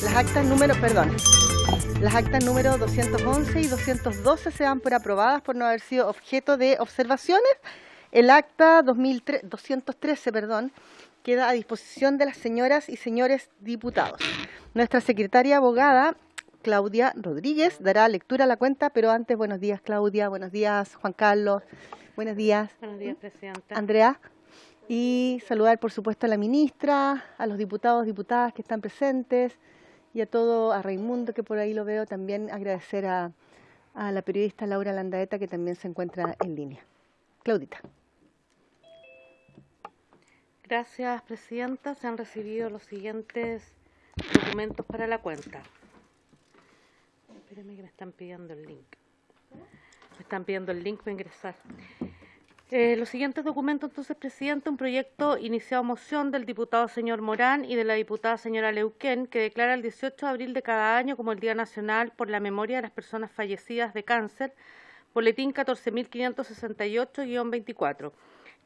Las actas número 211 y 212 se dan por aprobadas por no haber sido objeto de observaciones. El acta 213, queda a disposición de las señoras y señores diputados. Nuestra secretaria abogada, Claudia Rodríguez, dará lectura a la cuenta, pero antes, buenos días, Claudia, buenos días, Juan Carlos, buenos días. Buenos días, Presidenta. Andrea. Y saludar, por supuesto, a la ministra, a los diputados, diputadas que están presentes y a Raimundo, que por ahí lo veo, también agradecer a la periodista Laura Landaeta, que también se encuentra en línea. Claudita. Gracias, Presidenta. Se han recibido los siguientes documentos para la cuenta. Espérenme que me están pidiendo el link. Me están pidiendo el link para ingresar. Los siguientes documentos, entonces, Presidenta, un proyecto iniciado moción del diputado señor Morán y de la diputada señora Leuquén, que declara el 18 de abril de cada año como el Día Nacional por la Memoria de las Personas Fallecidas de Cáncer, boletín 14.568-24.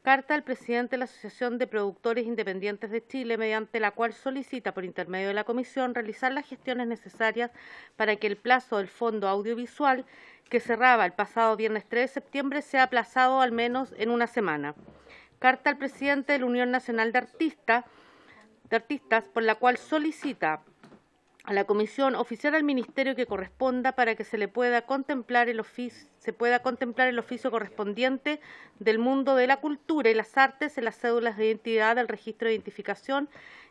Carta al presidente de la Asociación de Productores Independientes de Chile, mediante la cual solicita, por intermedio de la Comisión, realizar las gestiones necesarias para que el plazo del Fondo Audiovisual, que cerraba el pasado viernes 3 de septiembre, sea aplazado al menos en una semana. Carta al presidente de la Unión Nacional de Artistas, por la cual solicita a la Comisión oficiar al Ministerio que corresponda para que se pueda contemplar el oficio correspondiente del mundo de la cultura y las artes en las cédulas de identidad del registro de identificación,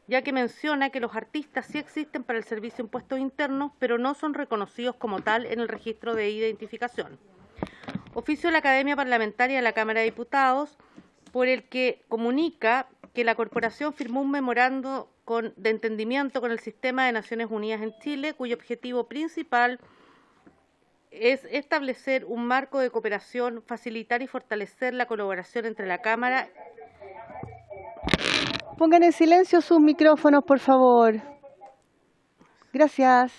ya que menciona que los artistas sí existen para el Servicio de Impuestos Internos, pero no son reconocidos como tal en el registro de identificación. Oficio de la Academia Parlamentaria de la Cámara de Diputados, por el que comunica que la Corporación firmó un memorando de entendimiento con el Sistema de Naciones Unidas en Chile, cuyo objetivo principal es establecer un marco de cooperación, facilitar y fortalecer la colaboración entre la Cámara. Pongan en silencio sus micrófonos, por favor. Gracias.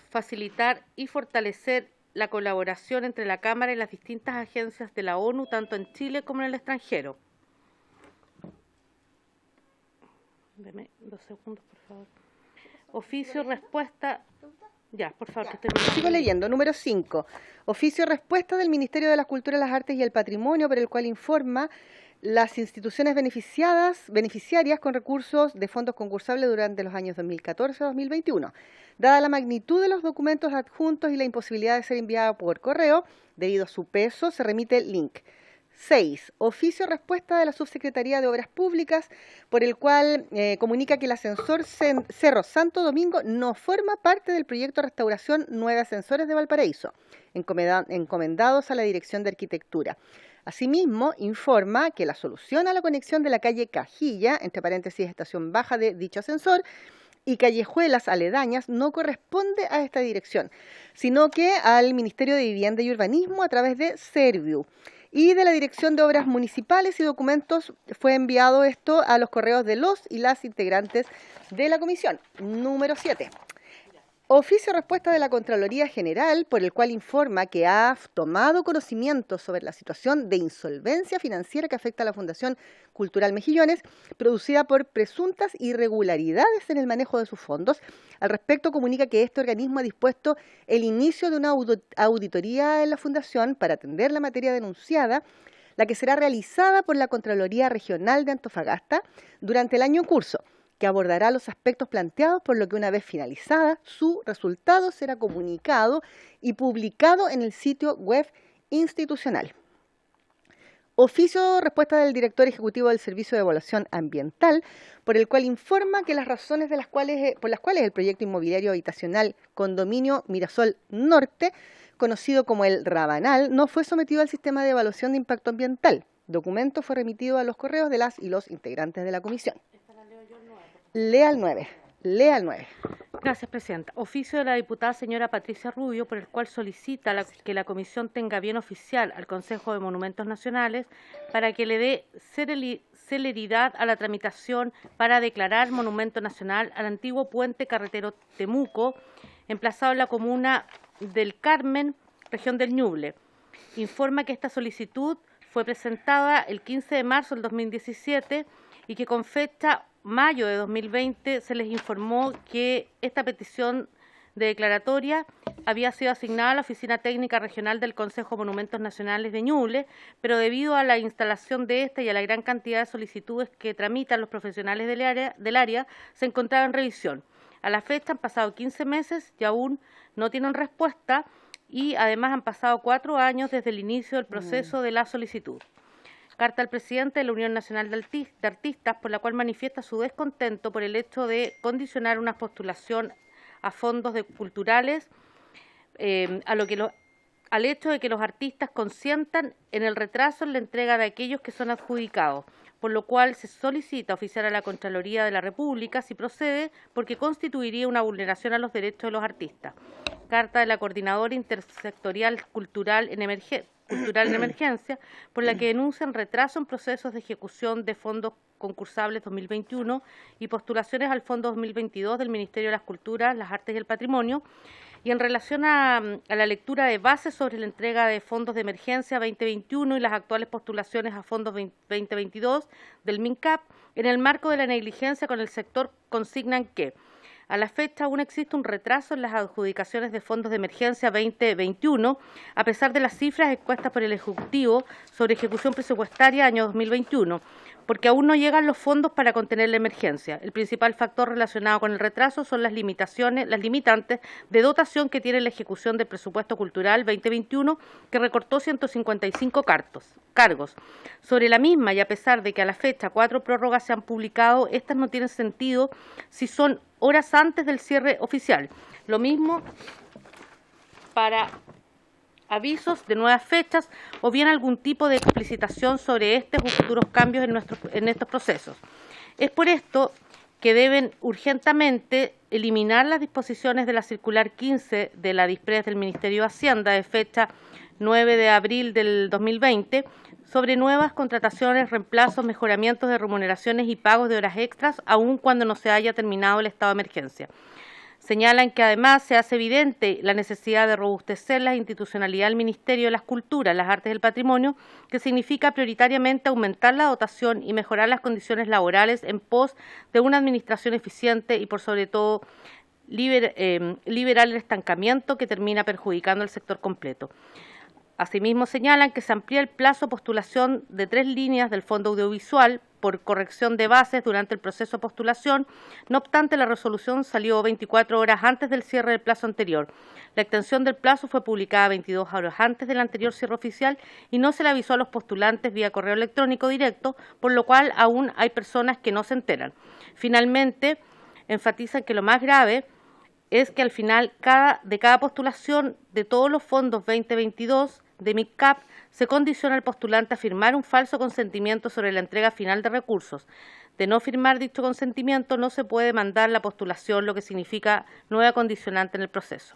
Facilitar y fortalecer la colaboración entre la Cámara y las distintas agencias de la ONU, tanto en Chile como en el extranjero. Deme 2 segundos, por favor. Oficio, respuesta. Ya, por favor, que estoy... Sigo leyendo. Número 5. Oficio, respuesta del Ministerio de las Culturas, las Artes y el Patrimonio, por el cual informa las instituciones beneficiarias con recursos de fondos concursables durante los años 2014 a 2021. Dada la magnitud de los documentos adjuntos y la imposibilidad de ser enviada por correo, debido a su peso, se remite el link. 6. Oficio respuesta de la Subsecretaría de Obras Públicas, por el cual comunica que el ascensor Cerro Santo Domingo no forma parte del proyecto de restauración 9 ascensores de Valparaíso, encomendados a la Dirección de Arquitectura. Asimismo, informa que la solución a la conexión de la calle Cajilla, entre paréntesis estación baja de dicho ascensor, y callejuelas aledañas no corresponde a esta dirección, sino que al Ministerio de Vivienda y Urbanismo a través de Serviu. Y de la Dirección de Obras Municipales y Documentos fue enviado esto a los correos de los y las integrantes de la comisión. Número 7. Oficio respuesta de la Contraloría General, por el cual informa que ha tomado conocimiento sobre la situación de insolvencia financiera que afecta a la Fundación Cultural Mejillones, producida por presuntas irregularidades en el manejo de sus fondos. Al respecto, comunica que este organismo ha dispuesto el inicio de una auditoría en la Fundación para atender la materia denunciada, la que será realizada por la Contraloría Regional de Antofagasta durante el año en curso, que abordará los aspectos planteados, por lo que una vez finalizada, su resultado será comunicado y publicado en el sitio web institucional. Oficio respuesta del director ejecutivo del Servicio de Evaluación Ambiental, por el cual informa que las razones por las cuales el proyecto inmobiliario habitacional Condominio Mirasol Norte, conocido como el Rabanal, no fue sometido al sistema de evaluación de impacto ambiental. Documento fue remitido a los correos de las y los integrantes de la comisión. Lea el 9. Gracias, Presidenta. Oficio de la diputada señora Patricia Rubio, por el cual solicita que la Comisión tenga bien oficial al Consejo de Monumentos Nacionales para que le dé celeridad a la tramitación para declarar monumento nacional al antiguo puente carretero Temuco, emplazado en la comuna del Carmen, región del Ñuble. Informa que esta solicitud fue presentada el 15 de marzo del 2017 y que con fecha mayo de 2020 se les informó que esta petición de declaratoria había sido asignada a la Oficina Técnica Regional del Consejo de Monumentos Nacionales de Ñuble, pero debido a la instalación de esta y a la gran cantidad de solicitudes que tramitan los profesionales del área, se encontraba en revisión. A la fecha han pasado 15 meses y aún no tienen respuesta, y además han pasado 4 años desde el inicio del proceso de la solicitud. Carta al presidente de la Unión Nacional de Artistas, por la cual manifiesta su descontento por el hecho de condicionar una postulación a fondos culturales al hecho de que los artistas consientan en el retraso en la entrega de aquellos que son adjudicados, por lo cual se solicita oficiar a la Contraloría de la República si procede, porque constituiría una vulneración a los derechos de los artistas. Carta de la Coordinadora Intersectorial Cultural en Emergencia, por la que denuncian retraso en procesos de ejecución de fondos concursables 2021 y postulaciones al Fondo 2022 del Ministerio de las Culturas, las Artes y el Patrimonio. Y en relación a la lectura de bases sobre la entrega de fondos de emergencia 2021 y las actuales postulaciones a fondos 2022 del MINCAP, en el marco de la negligencia con el sector, consignan que a la fecha aún existe un retraso en las adjudicaciones de fondos de emergencia 2021, a pesar de las cifras expuestas por el Ejecutivo sobre ejecución presupuestaria año 2021, porque aún no llegan los fondos para contener la emergencia. El principal factor relacionado con el retraso son las limitantes de dotación que tiene la ejecución del presupuesto cultural 2021, que recortó 155 cargos. Sobre la misma, y a pesar de que a la fecha 4 prórrogas se han publicado, estas no tienen sentido si son horas antes del cierre oficial. Lo mismo para avisos de nuevas fechas o bien algún tipo de explicitación sobre estos o futuros cambios en estos procesos. Es por esto que deben urgentemente eliminar las disposiciones de la circular 15 de la DISPRES del Ministerio de Hacienda de fecha 9 de abril del 2020 sobre nuevas contrataciones, reemplazos, mejoramientos de remuneraciones y pagos de horas extras, aun cuando no se haya terminado el estado de emergencia. Señalan que además se hace evidente la necesidad de robustecer la institucionalidad del Ministerio de las Culturas, las Artes y el Patrimonio, que significa prioritariamente aumentar la dotación y mejorar las condiciones laborales en pos de una administración eficiente y, por sobre todo, liberar el estancamiento que termina perjudicando al sector completo. Asimismo, señalan que se amplía el plazo de postulación de 3 líneas del Fondo Audiovisual por corrección de bases durante el proceso de postulación. No obstante, la resolución salió 24 horas antes del cierre del plazo anterior. La extensión del plazo fue publicada 22 horas antes del anterior cierre oficial y no se le avisó a los postulantes vía correo electrónico directo, por lo cual aún hay personas que no se enteran. Finalmente, enfatizan que lo más grave es que al final de cada postulación de todos los fondos 2022 de MICAP se condiciona al postulante a firmar un falso consentimiento sobre la entrega final de recursos. De no firmar dicho consentimiento no se puede mandar la postulación, lo que significa nueva condicionante en el proceso.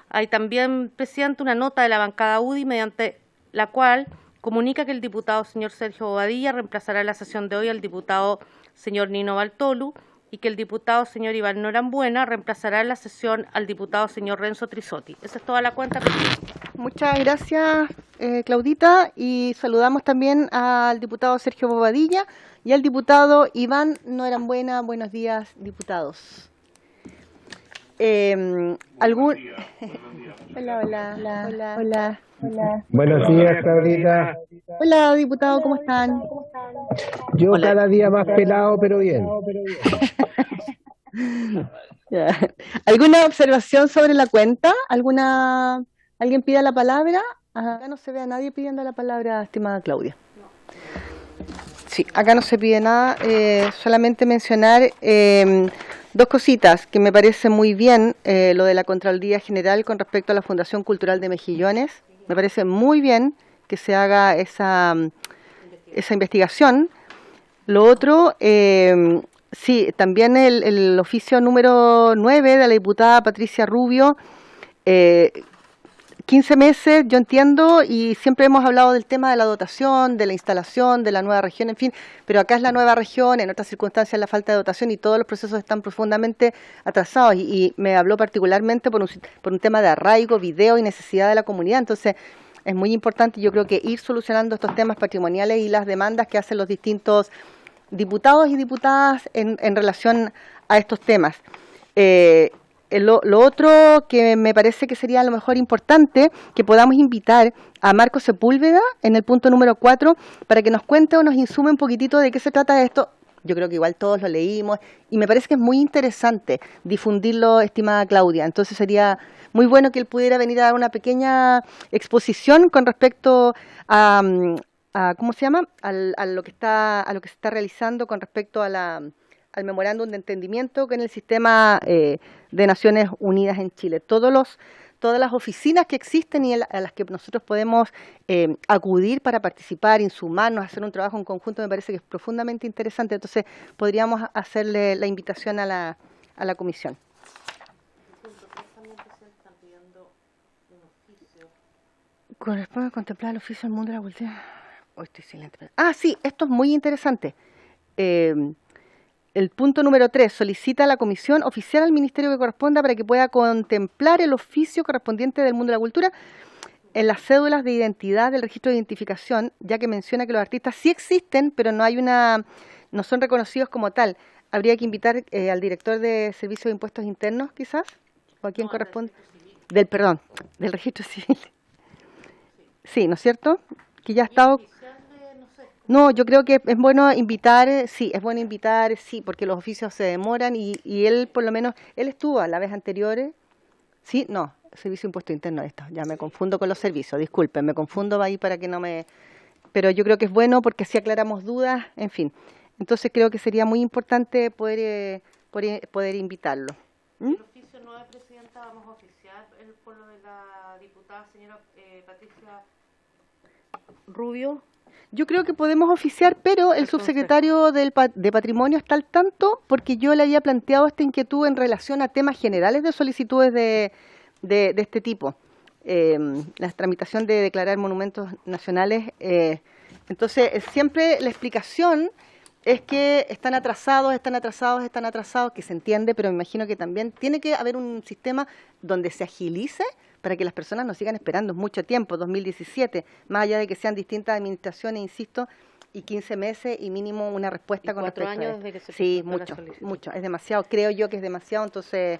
Hay también, presidente, una nota de la bancada UDI mediante la cual comunica que el diputado señor Sergio Bobadilla reemplazará en la sesión de hoy al diputado señor Nino Bartolu y que el diputado señor Iván Norambuena reemplazará en la sesión al diputado señor Renzo Trisotti. Esa es toda la cuenta, presidente. Muchas gracias, Claudita, y saludamos también al diputado Sergio Bobadilla y al diputado Iván Norambuena. Buenos días, diputados. Buenos días. Hola. Buenos días, Claudita. Hola, diputado, ¿cómo están? Yo cada día más pelado, pero bien. Ya. ¿Alguna observación sobre la cuenta? ¿Alguien pide la palabra? Acá no se ve a nadie pidiendo la palabra, estimada Claudia. Sí, acá no se pide nada, solamente mencionar 2 cositas que me parece muy bien, lo de la Contraloría General con respecto a la Fundación Cultural de Mejillones. Me parece muy bien que se haga esa investigación. Lo otro, sí, también el oficio número 9 de la diputada Patricia Rubio, 15 meses, yo entiendo, y siempre hemos hablado del tema de la dotación, de la instalación, de la nueva región, en fin, pero acá es la nueva región, en otras circunstancias la falta de dotación y todos los procesos están profundamente atrasados y me habló particularmente por un tema de arraigo, video y necesidad de la comunidad. Entonces es muy importante, yo creo que ir solucionando estos temas patrimoniales y las demandas que hacen los distintos diputados y diputadas en relación a estos temas. Lo otro que me parece que sería a lo mejor importante, que podamos invitar a Marco Sepúlveda en el punto número 4 para que nos cuente o nos insume un poquitito de qué se trata esto. Yo creo que igual todos lo leímos y me parece que es muy interesante difundirlo, estimada Claudia. Entonces sería muy bueno que él pudiera venir a dar una pequeña exposición con respecto a ¿cómo se llama? A lo que se está realizando con respecto al memorándum de entendimiento con el sistema de Naciones Unidas en Chile. Todas las oficinas que existen y a las que nosotros podemos acudir para participar, insumarnos, hacer un trabajo en conjunto, me parece que es profundamente interesante. Entonces, podríamos hacerle la invitación a la comisión. Corresponde contemplar el oficio del mundo de la cultura. Oh, estoy silente. Ah, sí, esto es muy interesante. El punto número 3, solicita a la comisión oficial al ministerio que corresponda para que pueda contemplar el oficio correspondiente del mundo de la cultura en las cédulas de identidad del registro de identificación, ya que menciona que los artistas sí existen, pero no son reconocidos como tal. Habría que invitar al director de Servicios de Impuestos Internos, quizás, o a quien corresponde. Del registro civil. Sí, ¿no es cierto? Que ya ha estado... No, yo creo que es bueno invitar, sí, porque los oficios se demoran y él, por lo menos, él estuvo a la vez anteriores, sí, no, Servicio de Impuesto Interno, esto, ya me confundo con los servicios, disculpen, me confundo ahí para que no me... Pero yo creo que es bueno porque así aclaramos dudas, en fin. Entonces creo que sería muy importante poder invitarlo. ¿Mm? El oficio 9, Presidenta, vamos a oficiar por lo de la diputada señora Patricia Rubio. Yo creo que podemos oficiar, pero el subsecretario de Patrimonio está al tanto porque yo le había planteado esta inquietud en relación a temas generales de solicitudes de este tipo. La tramitación de declarar monumentos nacionales. Entonces, siempre la explicación es que están atrasados, que se entiende, pero me imagino que también tiene que haber un sistema donde se agilice para que las personas no sigan esperando mucho tiempo, 2017, más allá de que sean distintas administraciones, insisto, y 15 meses y mínimo una respuesta con respecto a 4 años desde que se sí, mucho, es demasiado, creo yo que es demasiado, entonces,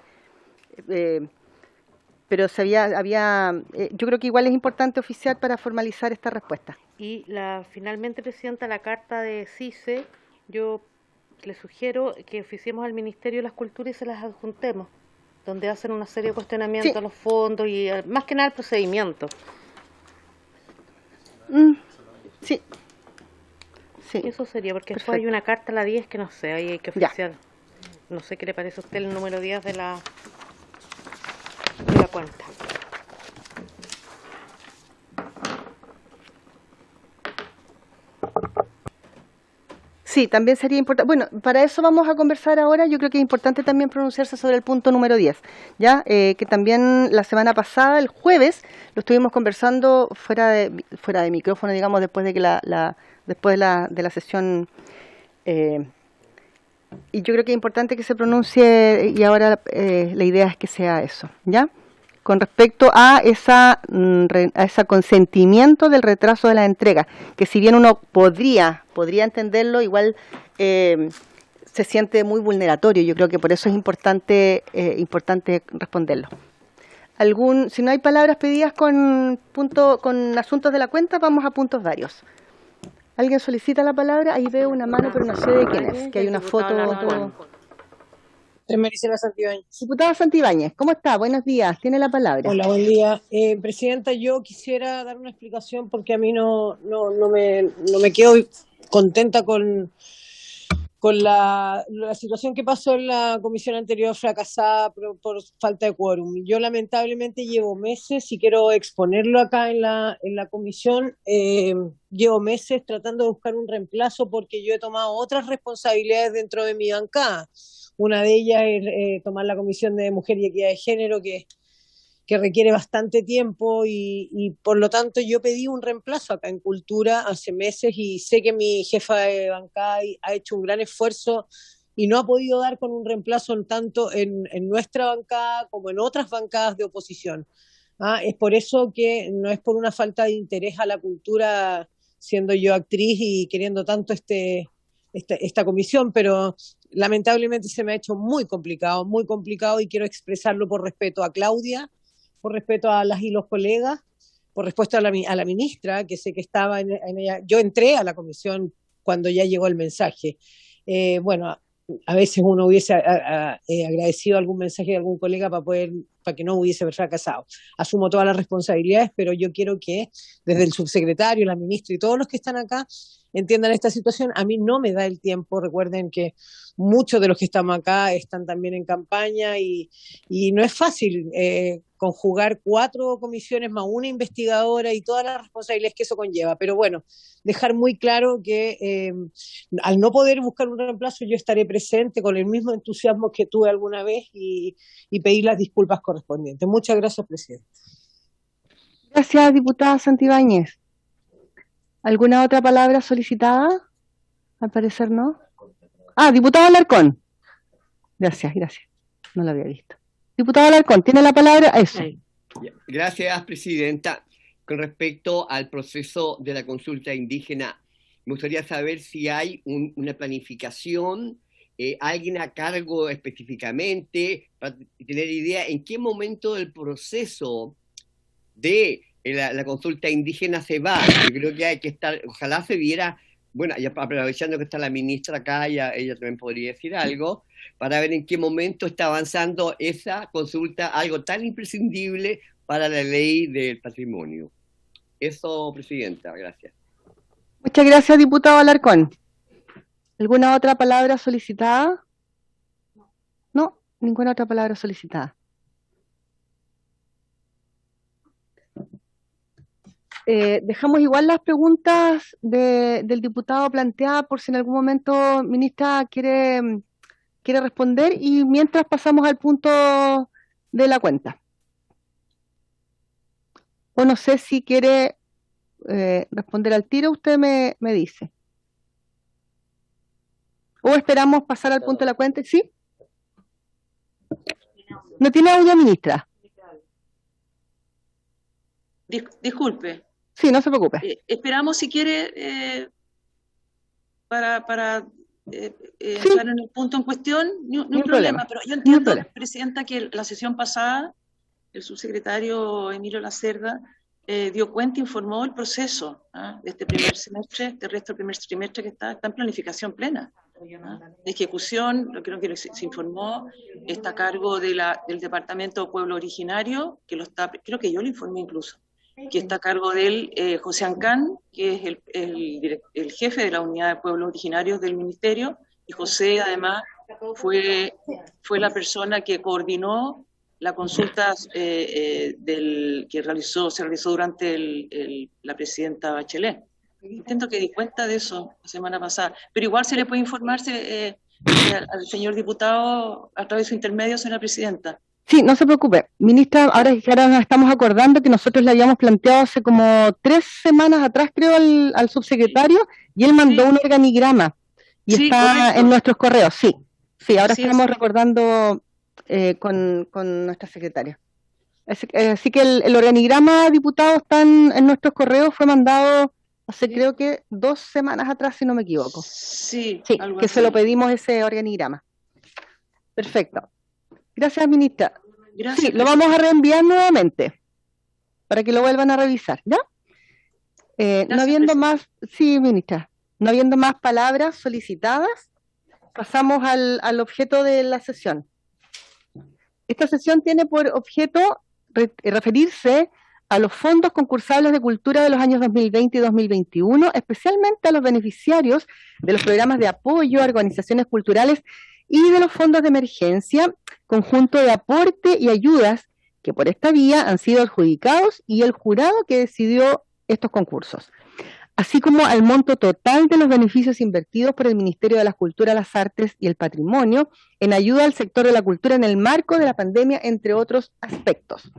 pero yo creo que igual es importante oficiar para formalizar esta respuesta. Y finalmente, Presidenta, la carta de CICE, yo le sugiero que oficiemos al Ministerio de las Culturas y se las adjuntemos, donde hacen una serie de cuestionamientos a los fondos y más que nada el procedimiento. Sí. Eso sería, porque después hay una carta a la 10 que no sé, ahí hay que oficiar. No sé qué le parece a usted el número 10 de la cuenta. Sí, también sería importante. Bueno, para eso vamos a conversar ahora. Yo creo que es importante también pronunciarse sobre el punto número 10, ¿ya? Que también la semana pasada, el jueves, lo estuvimos conversando fuera de micrófono, digamos, después de que después de la sesión. Y yo creo que es importante que se pronuncie y ahora la idea es que sea eso, ¿ya? Con respecto a ese consentimiento del retraso de la entrega, que si bien uno podría entenderlo, igual se siente muy vulneratorio. Yo creo que por eso es importante responderlo. Si no hay palabras pedidas con asuntos de la cuenta, vamos a puntos varios. ¿Alguien solicita la palabra? Ahí veo una mano, pero no sé de quién es, que hay una foto... Maricela Santibáñez. Diputada Santibáñez, ¿cómo está? Buenos días, tiene la palabra. Hola, buen día. Presidenta, yo quisiera dar una explicación porque a mí no me quedo contenta con la situación que pasó en la comisión anterior, fracasada por falta de quórum. Yo lamentablemente llevo meses, y quiero exponerlo acá en la comisión, llevo meses tratando de buscar un reemplazo porque yo he tomado otras responsabilidades dentro de mi bancada. Una de ellas es tomar la Comisión de Mujer y Equidad de Género, que requiere bastante tiempo y por lo tanto yo pedí un reemplazo acá en Cultura hace meses y sé que mi jefa de bancada ha hecho un gran esfuerzo y no ha podido dar con un reemplazo tanto en nuestra bancada como en otras bancadas de oposición. Es por eso que no es por una falta de interés a la cultura, siendo yo actriz y queriendo tanto este esta comisión, pero lamentablemente se me ha hecho muy complicado y quiero expresarlo por respeto a Claudia, por respeto a las y los colegas, por respeto a la ministra, que sé que estaba en ella. Yo entré a la comisión cuando ya llegó el mensaje. Bueno, a veces uno hubiese agradecido algún mensaje de algún colega para que no hubiese fracasado. Asumo todas las responsabilidades, pero yo quiero que desde el subsecretario, la ministra y todos los que están acá entiendan esta situación. A mí no me da el tiempo. Recuerden que muchos de los que estamos acá están también en campaña y no es fácil conjugar 4 comisiones más una investigadora y todas las responsabilidades que eso conlleva. Pero bueno, dejar muy claro que al no poder buscar un reemplazo, yo estaré presente con el mismo entusiasmo que tuve alguna vez y pedir las disculpas correspondientes. Muchas gracias, presidente. Gracias, diputada Santibáñez. ¿Alguna otra palabra solicitada? Al parecer no. Diputado Alarcón. Gracias. No lo había visto. Diputado Alarcón, tiene la palabra. Eso. Gracias, presidenta. Con respecto al proceso de la consulta indígena, me gustaría saber si hay una planificación, alguien a cargo específicamente, para tener idea en qué momento del proceso de la consulta indígena se va. Yo creo que hay que estar, ojalá se viera, bueno, ya aprovechando que está la ministra acá, ella también podría decir algo, para ver en qué momento está avanzando esa consulta, algo tan imprescindible para la ley del patrimonio. Eso, presidenta, gracias. Muchas gracias, diputado Alarcón. ¿Alguna otra palabra solicitada? No, ninguna otra palabra solicitada. Dejamos igual las preguntas del diputado planteadas por si en algún momento ministra quiere responder, y mientras pasamos al punto de la cuenta. O no sé si quiere responder al tiro, usted me dice. O esperamos pasar al punto de la cuenta, ¿sí? ¿No tiene audio, ministra? Disculpe. Sí, no se preocupe. Esperamos, si quiere, para entrar en el punto en cuestión, ni un problema. Pero yo entiendo, presidenta, que la sesión pasada, el subsecretario Emilio Lacerda dio cuenta, informó el proceso de este primer semestre, este resto del primer trimestre, que está en planificación plena. De ejecución, lo creo que se informó, está a cargo del Departamento Pueblo Originario, que lo está, creo que yo lo informé incluso, que está a cargo de él José Ancán, que es el jefe de la unidad de pueblos originarios del ministerio, y José además fue la persona que coordinó la consulta que se realizó durante la presidenta Bachelet. Entiendo que di cuenta de eso la semana pasada, pero igual se le puede informarse al señor diputado a través de su intermedio, señora presidenta. Sí, no se preocupe. Ministra, ahora nos estamos acordando que nosotros le habíamos planteado hace como 3 semanas atrás, creo, al subsecretario, y él mandó un organigrama, y está correcto en nuestros correos, sí, ahora estamos recordando con nuestra secretaria. Así que el organigrama, diputado, está en nuestros correos, fue mandado hace creo que 2 semanas atrás, si no me equivoco. Sí, algo que así. Se lo pedimos ese organigrama. Perfecto. Gracias, ministra. Gracias. Sí, lo vamos a reenviar nuevamente para que lo vuelvan a revisar, ¿ya? No habiendo más, sí, ministra, no habiendo más palabras solicitadas, pasamos al objeto de la sesión. Esta sesión tiene por objeto referirse a los fondos concursables de cultura de los años 2020 y 2021, especialmente a los beneficiarios de los programas de apoyo a organizaciones culturales y de los fondos de emergencia, conjunto de aporte y ayudas que por esta vía han sido adjudicados, y el jurado que decidió estos concursos, así como al monto total de los beneficios invertidos por el Ministerio de la Cultura, las Artes y el Patrimonio en ayuda al sector de la cultura en el marco de la pandemia, entre otros aspectos.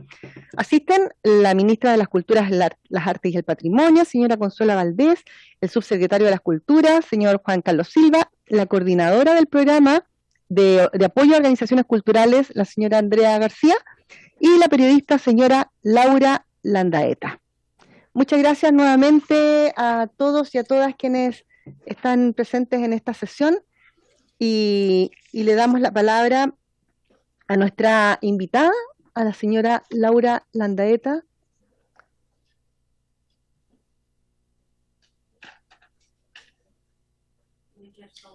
Asisten la ministra de las Culturas, las Artes y el Patrimonio, señora Consuela Valdés, el subsecretario de las Culturas, señor Juan Carlos Silva, la coordinadora del programa de apoyo a organizaciones culturales, la señora Andrea García, y la periodista señora Laura Landaeta. Muchas gracias nuevamente a todos y a todas quienes están presentes en esta sesión y le damos la palabra a nuestra invitada, a la señora Laura Landaeta.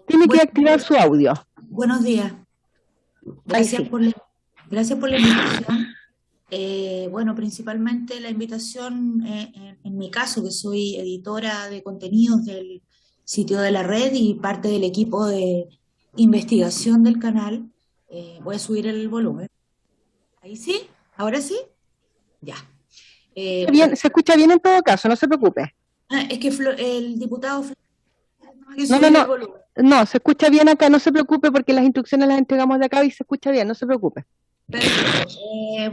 Tiene que activar su audio. Buenos días. Gracias, sí. Gracias por la invitación. Bueno, principalmente la invitación, en mi caso, que soy editora de contenidos del sitio de la red y parte del equipo de investigación del canal. Voy a subir el volumen. ¿Ahí sí? ¿Ahora sí? Ya. Bien, se escucha bien en todo caso, no se preocupe. Es que el diputado... No, se escucha bien acá, no se preocupe porque las instrucciones las entregamos de acá y se escucha bien, no se preocupe. Perfecto.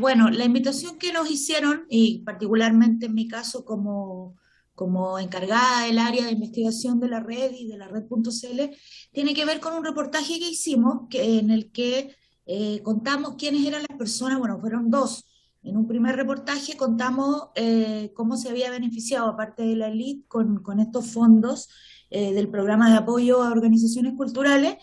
Bueno, la invitación que nos hicieron, y particularmente en mi caso como encargada del área de investigación de la red y de la red.cl, tiene que ver con un reportaje que hicimos en el que contamos quiénes eran las personas. Bueno, fueron dos. En un primer reportaje contamos cómo se había beneficiado, aparte de la élite, con estos fondos del programa de apoyo a organizaciones culturales,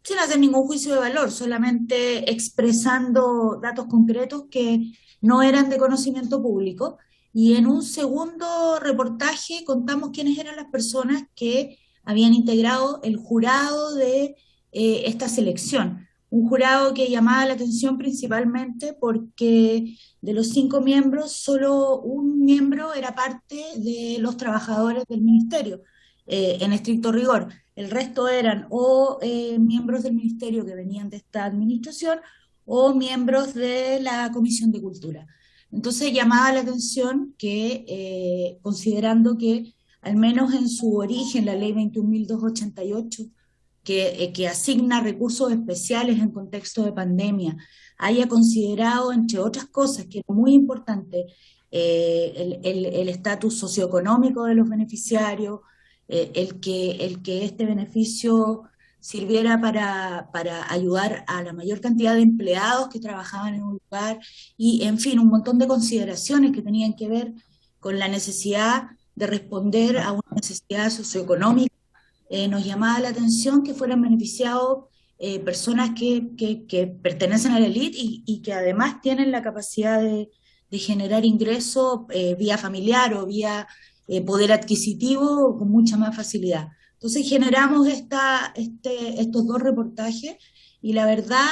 sin hacer ningún juicio de valor, solamente expresando datos concretos que no eran de conocimiento público. Y en un segundo reportaje contamos quiénes eran las personas que habían integrado el jurado de esta selección. Un jurado que llamaba la atención principalmente porque de los 5 miembros, solo un miembro era parte de los trabajadores del ministerio, en estricto rigor. El resto eran o miembros del ministerio que venían de esta administración o miembros de la Comisión de Cultura. Entonces llamaba la atención que, considerando que al menos en su origen la ley 21.288, que asigna recursos especiales en contexto de pandemia, haya considerado, entre otras cosas, que es muy importante, el estatus socioeconómico de los beneficiarios, el que este beneficio sirviera para ayudar a la mayor cantidad de empleados que trabajaban en un lugar, y en fin, un montón de consideraciones que tenían que ver con la necesidad de responder a una necesidad socioeconómica. Nos llamaba la atención que fueran beneficiados personas que pertenecen a la élite y que además tienen la capacidad de generar ingresos vía familiar o vía poder adquisitivo con mucha más facilidad. Entonces generamos estos dos reportajes y la verdad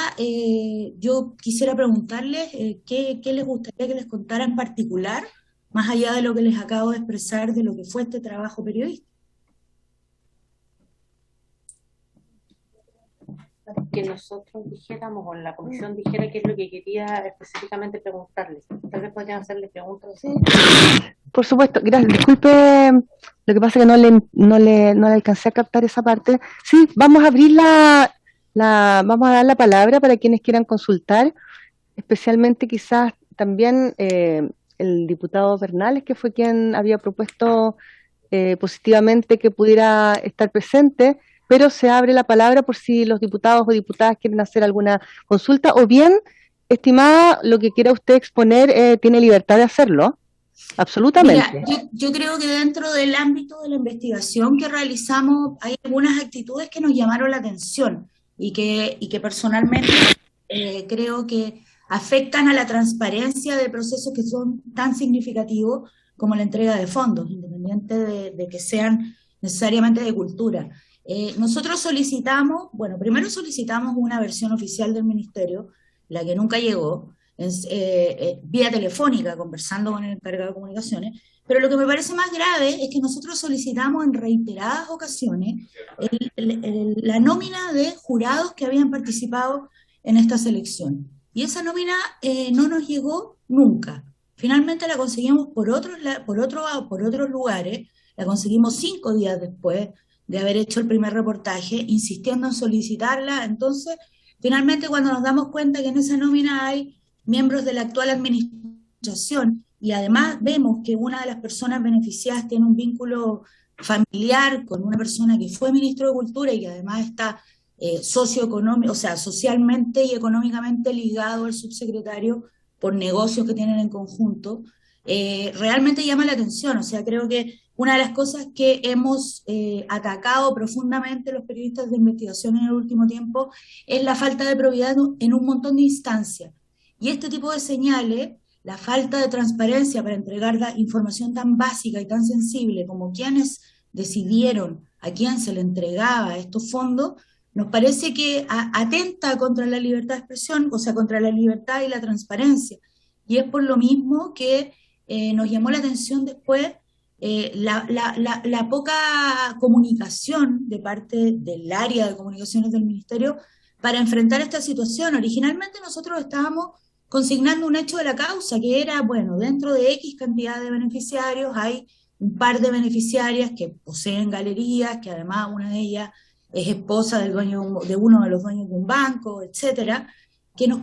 yo quisiera preguntarles qué les gustaría que les contara en particular, más allá de lo que les acabo de expresar de lo que fue este trabajo periodístico. Que nosotros dijéramos, o la comisión dijera qué es lo que quería específicamente preguntarles. Tal vez podrían hacerle preguntas. ¿Sí? Por supuesto, gracias. Disculpe, lo que pasa es que no le alcancé a captar esa parte. Sí, vamos a abrir vamos a dar la palabra para quienes quieran consultar, especialmente quizás también el diputado Bernales, que fue quien había propuesto positivamente que pudiera estar presente, pero se abre la palabra por si los diputados o diputadas quieren hacer alguna consulta, o bien, estimada, lo que quiera usted exponer, tiene libertad de hacerlo. Absolutamente. Mira, yo creo que dentro del ámbito de la investigación que realizamos hay algunas actitudes que nos llamaron la atención y que personalmente creo que afectan a la transparencia de procesos que son tan significativos como la entrega de fondos, independiente de que sean necesariamente de cultura. Nosotros solicitamos, bueno, primero solicitamos una versión oficial del ministerio, la que nunca llegó, vía telefónica, conversando con el encargado de comunicaciones, pero lo que me parece más grave es que nosotros solicitamos en reiteradas ocasiones la nómina de jurados que habían participado en esta selección, y esa nómina no nos llegó nunca. Finalmente la conseguimos por otros lugares, la conseguimos 5 días después de haber hecho el primer reportaje, insistiendo en solicitarla. Entonces, finalmente cuando nos damos cuenta que en esa nómina hay miembros de la actual administración, y además vemos que una de las personas beneficiadas tiene un vínculo familiar con una persona que fue ministro de Cultura y que además está socioeconómico, o sea, socialmente y económicamente ligado al subsecretario por negocios que tienen en conjunto, realmente llama la atención. O sea, creo que una de las cosas que hemos atacado profundamente los periodistas de investigación en el último tiempo es la falta de probidad en un montón de instancias. Y este tipo de señales, la falta de transparencia para entregar información tan básica y tan sensible como quiénes decidieron a quién se le entregaba estos fondos, nos parece que atenta contra la libertad de expresión, o sea, contra la libertad y la transparencia. Y es por lo mismo que nos llamó la atención después la poca comunicación de parte del área de comunicaciones del Ministerio para enfrentar esta situación. Originalmente nosotros estábamos consignando un hecho de la causa, que era, bueno, dentro de X cantidad de beneficiarios hay un par de beneficiarias que poseen galerías, que además una de ellas es esposa del dueño de uno de los dueños de un banco, etcétera, que nos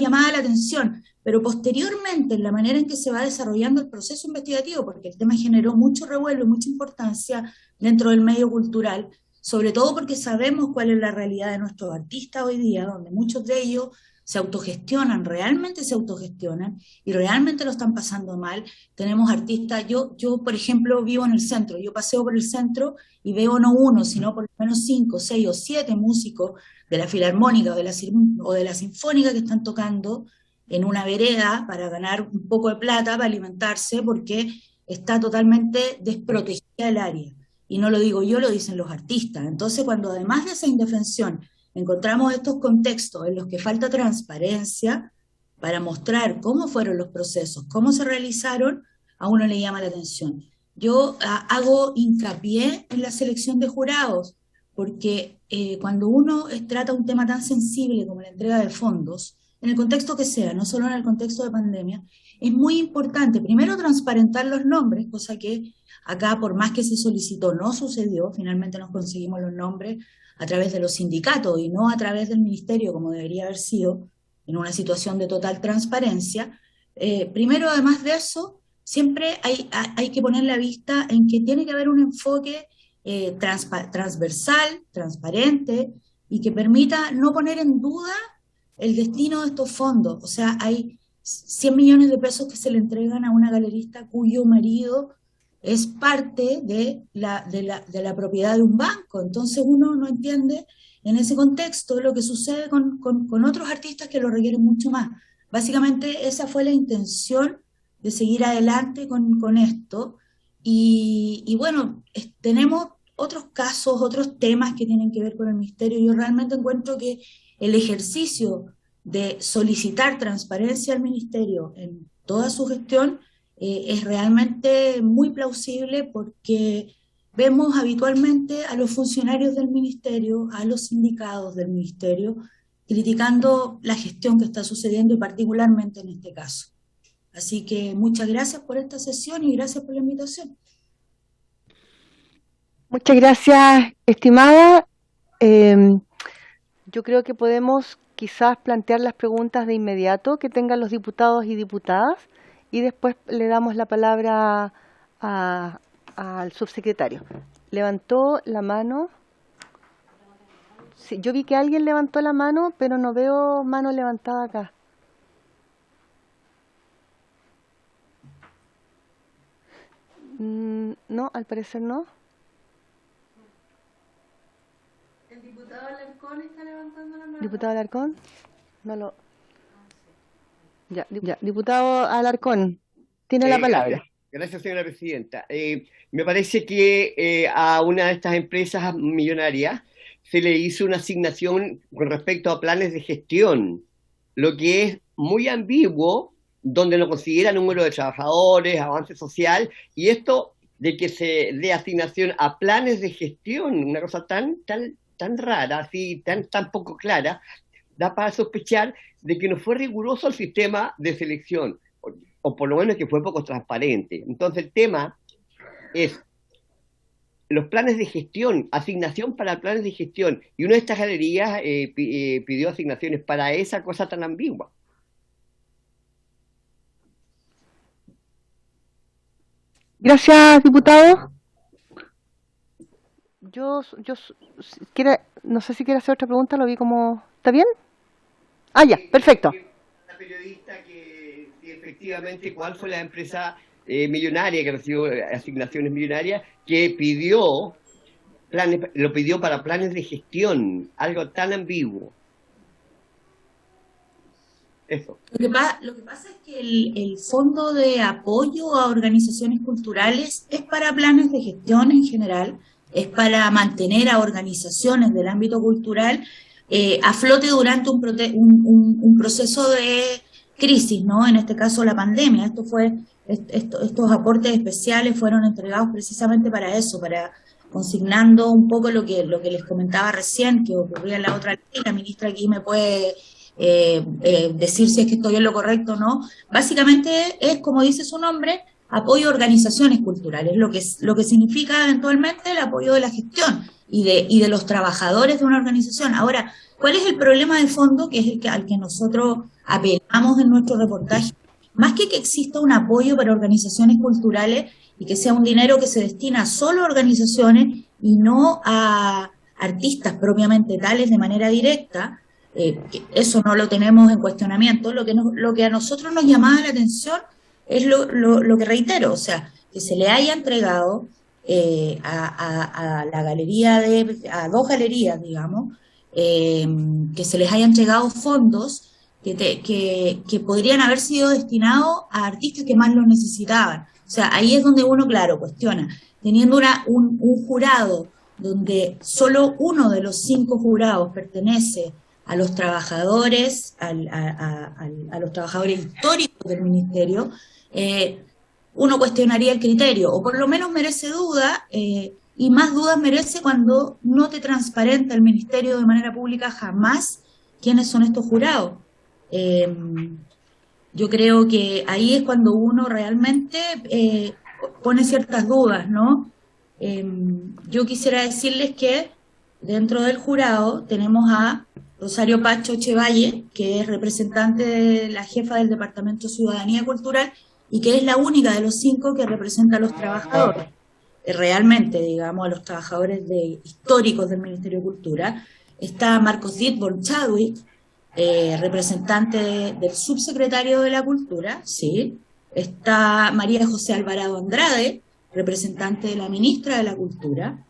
llamaba la atención. Pero posteriormente, en la manera en que se va desarrollando el proceso investigativo, porque el tema generó mucho revuelo y mucha importancia dentro del medio cultural, sobre todo porque sabemos cuál es la realidad de nuestros artistas hoy día, donde muchos de ellos se autogestionan, realmente se autogestionan y realmente lo están pasando mal. Tenemos artistas, yo por ejemplo vivo en el centro, yo paseo por el centro y veo no uno, sino por lo menos 5, 6 o 7 músicos de la filarmónica o de la sinfónica que están tocando en una vereda para ganar un poco de plata, para alimentarse, porque está totalmente desprotegida el área. Y no lo digo yo, lo dicen los artistas. Entonces, cuando además de esa indefensión encontramos estos contextos en los que falta transparencia para mostrar cómo fueron los procesos, cómo se realizaron, a uno le llama la atención. Yo hago hincapié en la selección de jurados, porque cuando uno trata un tema tan sensible como la entrega de fondos, en el contexto que sea, no solo en el contexto de pandemia, es muy importante, primero, transparentar los nombres, cosa que acá, por más que se solicitó, no sucedió. Finalmente nos conseguimos los nombres a través de los sindicatos y no a través del ministerio, como debería haber sido, en una situación de total transparencia. Primero, además de eso, siempre hay que poner la vista en que tiene que haber un enfoque transversal, transparente, y que permita no poner en duda el destino de estos fondos. O sea, hay 100 millones de pesos que se le entregan a una galerista cuyo marido es parte de la propiedad de un banco. Entonces uno no entiende en ese contexto lo que sucede con otros artistas que lo requieren mucho más. Básicamente esa fue la intención de seguir adelante con esto. Y bueno, tenemos otros casos, otros temas que tienen que ver con el misterio. Yo realmente encuentro que el ejercicio de solicitar transparencia al ministerio en toda su gestión es realmente muy plausible, porque vemos habitualmente a los funcionarios del ministerio, a los sindicatos del ministerio, criticando la gestión que está sucediendo y particularmente en este caso. Así que muchas gracias por esta sesión y gracias por la invitación. Muchas gracias, estimada. Yo creo que podemos quizás plantear las preguntas de inmediato que tengan los diputados y diputadas, y después le damos la palabra al subsecretario. Levantó la mano. Sí, yo vi que alguien levantó la mano, pero no veo mano levantada acá. No, al parecer no. ¿El diputado Alarcón está levantando la mano? ¿Diputado Alarcón? No lo... Ya, diputado Alarcón, tiene la palabra. Gracias, señora presidenta. Me parece que a una de estas empresas millonarias se le hizo una asignación con respecto a planes de gestión, lo que es muy ambiguo, donde no considera número de trabajadores, avance social, y esto de que se dé asignación a planes de gestión, una cosa tan rara, así, tan poco clara, da para sospechar de que no fue riguroso el sistema de selección, o por lo menos que fue poco transparente. Entonces el tema es los planes de gestión, asignación para planes de gestión, y una de estas galerías pidió asignaciones para esa cosa tan ambigua. Gracias, diputado. No sé si quiere hacer otra pregunta, lo vi como... ¿Está bien? Ah, ya, perfecto. La periodista que efectivamente cuál fue la empresa millonaria, que recibió asignaciones millonarias, que lo pidió para planes de gestión, algo tan ambiguo. Eso. Lo que pasa es que el fondo de apoyo a organizaciones culturales es para planes de gestión en general, es para mantener a organizaciones del ámbito cultural a flote durante un proceso de crisis, ¿no? En este caso la pandemia. Estos aportes especiales fueron entregados precisamente para eso, para consignando un poco lo que les comentaba recién, que ocurría en la otra ley. La ministra aquí me puede decir si es que estoy en lo correcto o no. Básicamente es, como dice su nombre, apoyo a organizaciones culturales, lo que significa eventualmente el apoyo de la gestión y de los trabajadores de una organización. Ahora, ¿cuál es el problema de fondo? Que es al que nosotros apelamos en nuestro reportaje. Más que exista un apoyo para organizaciones culturales y que sea un dinero que se destina solo a organizaciones y no a artistas propiamente tales de manera directa, eso no lo tenemos en cuestionamiento. Lo que a nosotros nos llamaba la atención es lo que reitero, o sea, que se le haya entregado a la galería, a dos galerías, digamos, que se les haya entregado fondos que podrían haber sido destinados a artistas que más lo necesitaban. O sea, ahí es donde uno, claro, cuestiona. Teniendo un jurado donde solo uno de los 5 jurados pertenece a los trabajadores, a los trabajadores históricos del ministerio, uno cuestionaría el criterio, o por lo menos merece duda, y más dudas merece cuando no te transparenta el ministerio de manera pública jamás quiénes son estos jurados. Yo creo que ahí es cuando uno realmente pone ciertas dudas, ¿no? Yo quisiera decirles que dentro del jurado tenemos a Rosario Pacho Echevalle, que es representante de la jefa del Departamento de Ciudadanía Cultural y que es la única de los 5 que representa a los trabajadores, realmente, digamos, a los trabajadores históricos del Ministerio de Cultura. Está Marcos Dietborn Chadwick, representante del subsecretario de la Cultura, sí. Está María José Alvarado Andrade, representante de la ministra de la Cultura.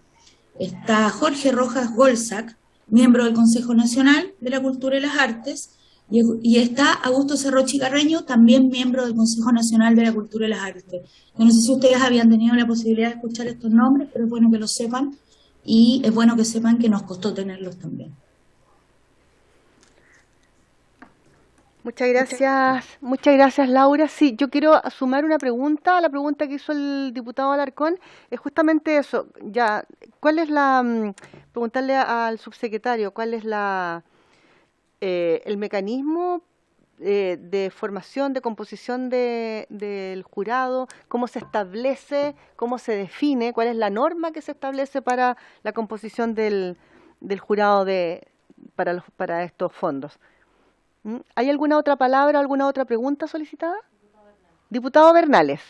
Está Jorge Rojas Golzac, miembro del Consejo Nacional de la Cultura y las Artes, y está Augusto Cerrochi Carreño, también miembro del Consejo Nacional de la Cultura y las Artes. Yo no sé si ustedes habían tenido la posibilidad de escuchar estos nombres, pero es bueno que lo sepan, y es bueno que sepan que nos costó tenerlos también. Muchas gracias Laura. Sí, yo quiero sumar una pregunta a la pregunta que hizo el diputado Alarcón. Es justamente eso, ya, ¿cuál es preguntarle al subsecretario, cuál es el mecanismo de formación, de composición del jurado, cómo se establece, cómo se define, cuál es la norma que se establece para la composición del jurado para estos fondos? ¿Hay alguna otra palabra, alguna otra pregunta solicitada? Diputado Bernales.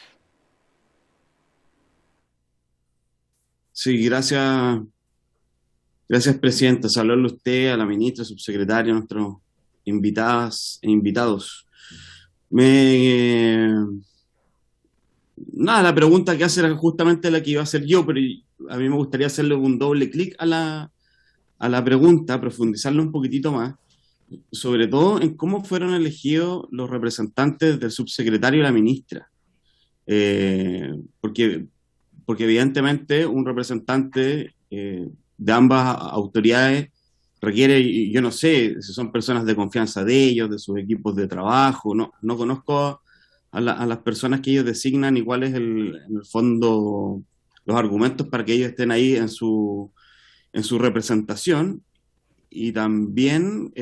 Sí, gracias, Presidenta. Saludarle a usted, a la ministra, subsecretaria, a nuestros invitadas e invitados. La pregunta que hace era justamente la que iba a hacer yo, pero a mí me gustaría hacerle un doble clic a la pregunta, profundizarlo un poquitito más, sobre todo en cómo fueron elegidos los representantes del subsecretario y la ministra. Porque evidentemente un representante de ambas autoridades requiere, yo no sé si son personas de confianza de ellos, de sus equipos de trabajo, no conozco a las personas que ellos designan y cuál es en el fondo los argumentos para que ellos estén ahí en su representación. Y también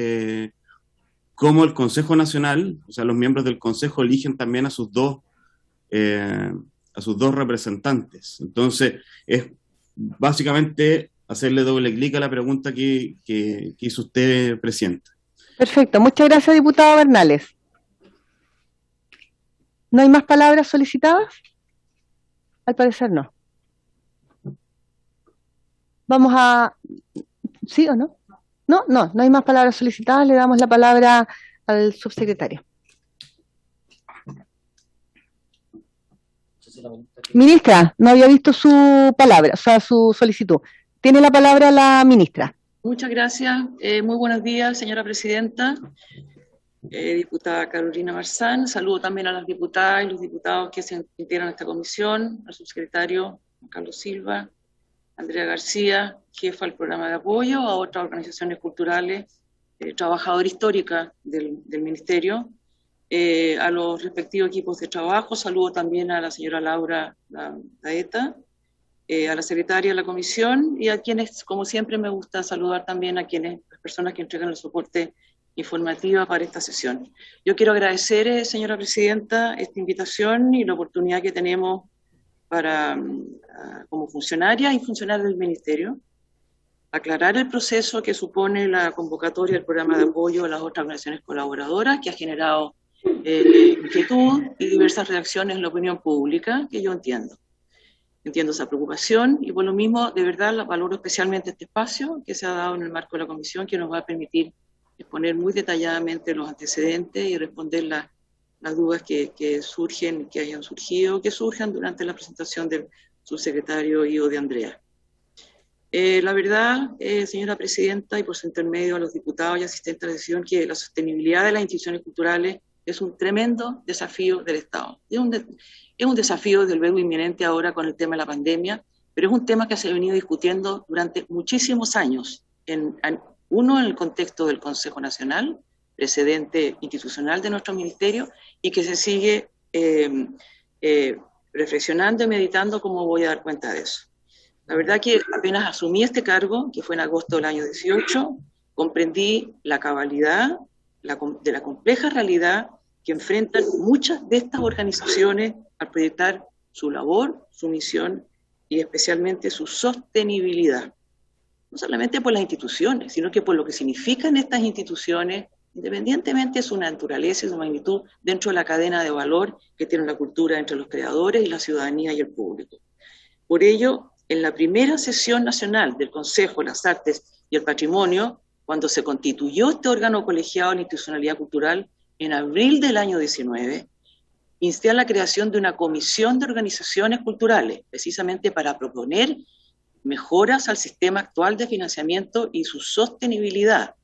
cómo el Consejo Nacional, o sea, los miembros del Consejo eligen también a sus dos representantes. Entonces, es básicamente hacerle doble clic a la pregunta que hizo usted, Presidenta. Perfecto, muchas gracias, diputado Bernales. ¿No hay más palabras solicitadas? Al parecer no. Vamos a... ¿Sí o no? No hay más palabras solicitadas. Le damos la palabra al subsecretario. Ministra, no había visto su palabra, o sea, su solicitud. Tiene la palabra la ministra. Muchas gracias. Muy buenos días, señora presidenta. Diputada Carolina Marzán. Saludo también a las diputadas y los diputados que se integran a esta comisión, al subsecretario Carlos Silva, Andrea García, jefa del programa de apoyo, a otras organizaciones culturales, trabajadora histórica del Ministerio, a los respectivos equipos de trabajo. Saludo también a la señora Laura Daeta, a la secretaria de la comisión y a quienes, como siempre, me gusta saludar también a las personas que entregan el soporte informativo para esta sesión. Yo quiero agradecer, señora presidenta, esta invitación y la oportunidad que tenemos como funcionaria y funcionaria del Ministerio, aclarar el proceso que supone la convocatoria del programa de apoyo a las otras organizaciones colaboradoras, que ha generado inquietud y diversas reacciones en la opinión pública, que yo entiendo. Entiendo esa preocupación y por lo mismo, de verdad, valoro especialmente este espacio que se ha dado en el marco de la comisión, que nos va a permitir exponer muy detalladamente los antecedentes y responder las dudas que surgen, que hayan surgido, que surjan durante la presentación del subsecretario y de Andrea. La verdad, señora presidenta, y por su intermedio a los diputados y asistentes a la sesión, que la sostenibilidad de las instituciones culturales es un tremendo desafío del Estado. Es un desafío, desde luego, inminente ahora con el tema de la pandemia, pero es un tema que se ha venido discutiendo durante muchísimos años, uno en el contexto del Consejo Nacional, precedente institucional de nuestro ministerio, y que se sigue reflexionando y meditando cómo voy a dar cuenta de eso. La verdad que apenas asumí este cargo, que fue en agosto del año 18, comprendí la cabalidad de la compleja realidad que enfrentan muchas de estas organizaciones al proyectar su labor, su misión y especialmente su sostenibilidad. No solamente por las instituciones, sino que por lo que significan estas instituciones, independientemente de su naturaleza y su magnitud, dentro de la cadena de valor que tiene la cultura entre los creadores y la ciudadanía y el público. Por ello, en la primera sesión nacional del Consejo de las Artes y el Patrimonio, cuando se constituyó este órgano colegiado de la institucionalidad cultural, en abril del año 19, insté a la creación de una comisión de organizaciones culturales, precisamente para proponer mejoras al sistema actual de financiamiento y su sostenibilidad,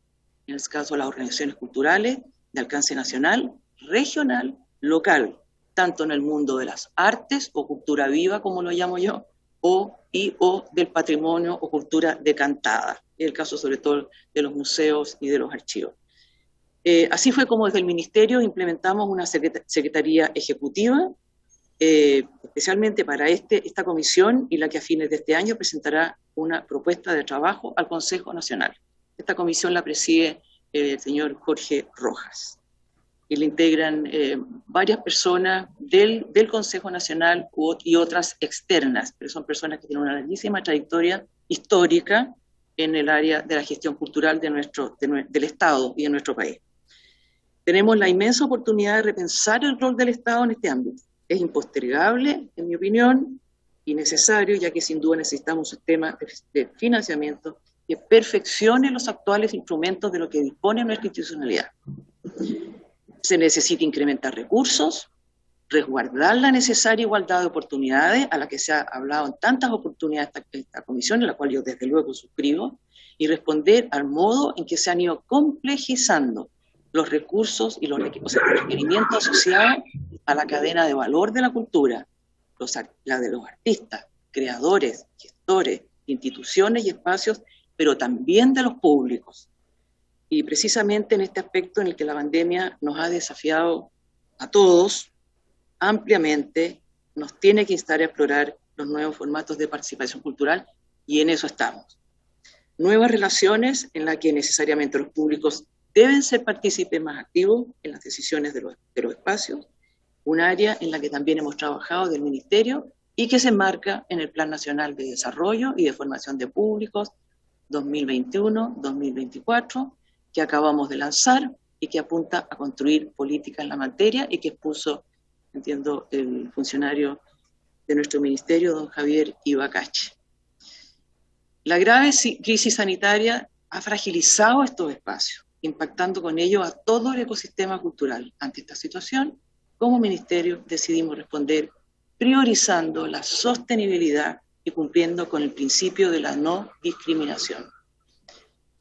en el caso de las organizaciones culturales de alcance nacional, regional, local, tanto en el mundo de las artes o cultura viva, como lo llamo yo, o del patrimonio o cultura decantada, en el caso sobre todo de los museos y de los archivos. Así fue como desde el Ministerio implementamos una Secretaría Ejecutiva, especialmente para esta comisión, y la que a fines de este año presentará una propuesta de trabajo al Consejo Nacional. Esta comisión la preside el señor Jorge Rojas, y le integran varias personas del Consejo Nacional y otras externas, pero son personas que tienen una larguísima trayectoria histórica en el área de la gestión cultural del Estado y de nuestro país. Tenemos la inmensa oportunidad de repensar el rol del Estado en este ámbito. Es impostergable, en mi opinión, y necesario, ya que sin duda necesitamos un sistema de financiamiento que perfeccione los actuales instrumentos de lo que dispone nuestra institucionalidad. Se necesita incrementar recursos, resguardar la necesaria igualdad de oportunidades, a la que se ha hablado en tantas oportunidades esta comisión, en la cual yo desde luego suscribo, y responder al modo en que se han ido complejizando los recursos y los requerimientos asociados a la cadena de valor de la cultura, la de los artistas, creadores, gestores, instituciones y espacios, pero también de los públicos. Y precisamente en este aspecto en el que la pandemia nos ha desafiado a todos ampliamente, nos tiene que instar a explorar los nuevos formatos de participación cultural, y en eso estamos. Nuevas relaciones en las que necesariamente los públicos deben ser partícipes más activos en las decisiones de los espacios, un área en la que también hemos trabajado del Ministerio y que se enmarca en el Plan Nacional de Desarrollo y de Formación de Públicos 2021-2024, que acabamos de lanzar y que apunta a construir política en la materia y que expuso, entiendo, el funcionario de nuestro ministerio, don Javier Ibacache. La grave crisis sanitaria ha fragilizado estos espacios, impactando con ello a todo el ecosistema cultural. Ante esta situación, como ministerio decidimos responder priorizando la sostenibilidad y cumpliendo con el principio de la no discriminación.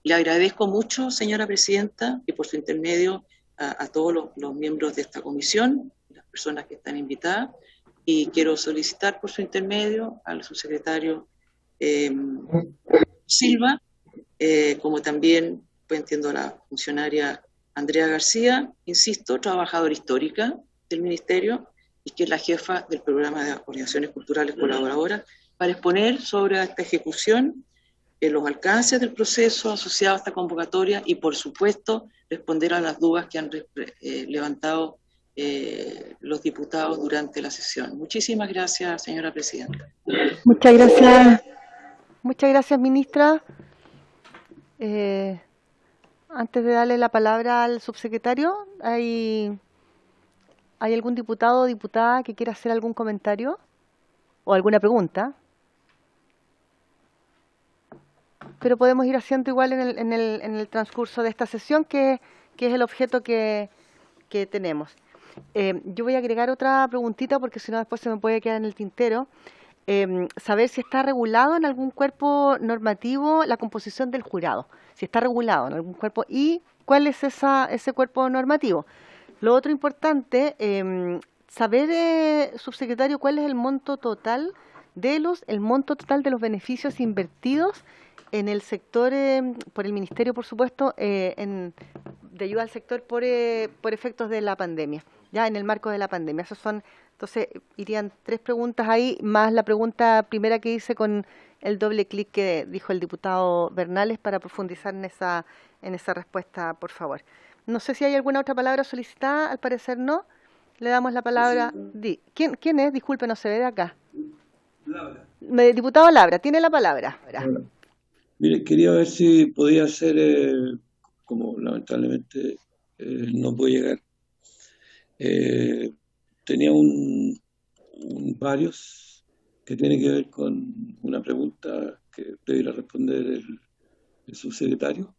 Le agradezco mucho, señora presidenta, y por su intermedio a todos los miembros de esta comisión, las personas que están invitadas, y quiero solicitar por su intermedio al subsecretario Silva, como también, pues entiendo, a la funcionaria Andrea García, insisto, trabajadora histórica del Ministerio y que es la jefa del programa de organizaciones culturales colaboradoras, para exponer sobre esta ejecución, los alcances del proceso asociado a esta convocatoria y, por supuesto, responder a las dudas que han levantado los diputados durante la sesión. Muchísimas gracias, señora presidenta. Muchas gracias. Muchas gracias, ministra. Antes de darle la palabra al subsecretario, ¿hay algún diputado o diputada que quiera hacer algún comentario o alguna pregunta? Pero podemos ir haciendo igual en el transcurso de esta sesión, que es el objeto que tenemos. Yo voy a agregar otra preguntita porque si no después se me puede quedar en el tintero. Saber si está regulado en algún cuerpo normativo la composición del jurado, si está regulado en algún cuerpo y cuál es ese cuerpo normativo. Lo otro importante, saber, subsecretario, cuál es el monto total de los beneficios invertidos en el sector, por el Ministerio, por supuesto, de ayuda al sector por efectos de la pandemia, ya en el marco de la pandemia. Esos son, entonces, irían 3 preguntas ahí, más la pregunta primera que hice con el doble clic que dijo el diputado Bernales para profundizar en esa respuesta, por favor. No sé si hay alguna otra palabra solicitada, al parecer no. Le damos la palabra. ¿Quién es? Disculpe, no se ve de acá. Labra. Diputado Labra, tiene la palabra. Bueno, mire, quería ver si podía hacer, como lamentablemente no puede llegar, tenía varios que tiene que ver con una pregunta que debiera responder el subsecretario.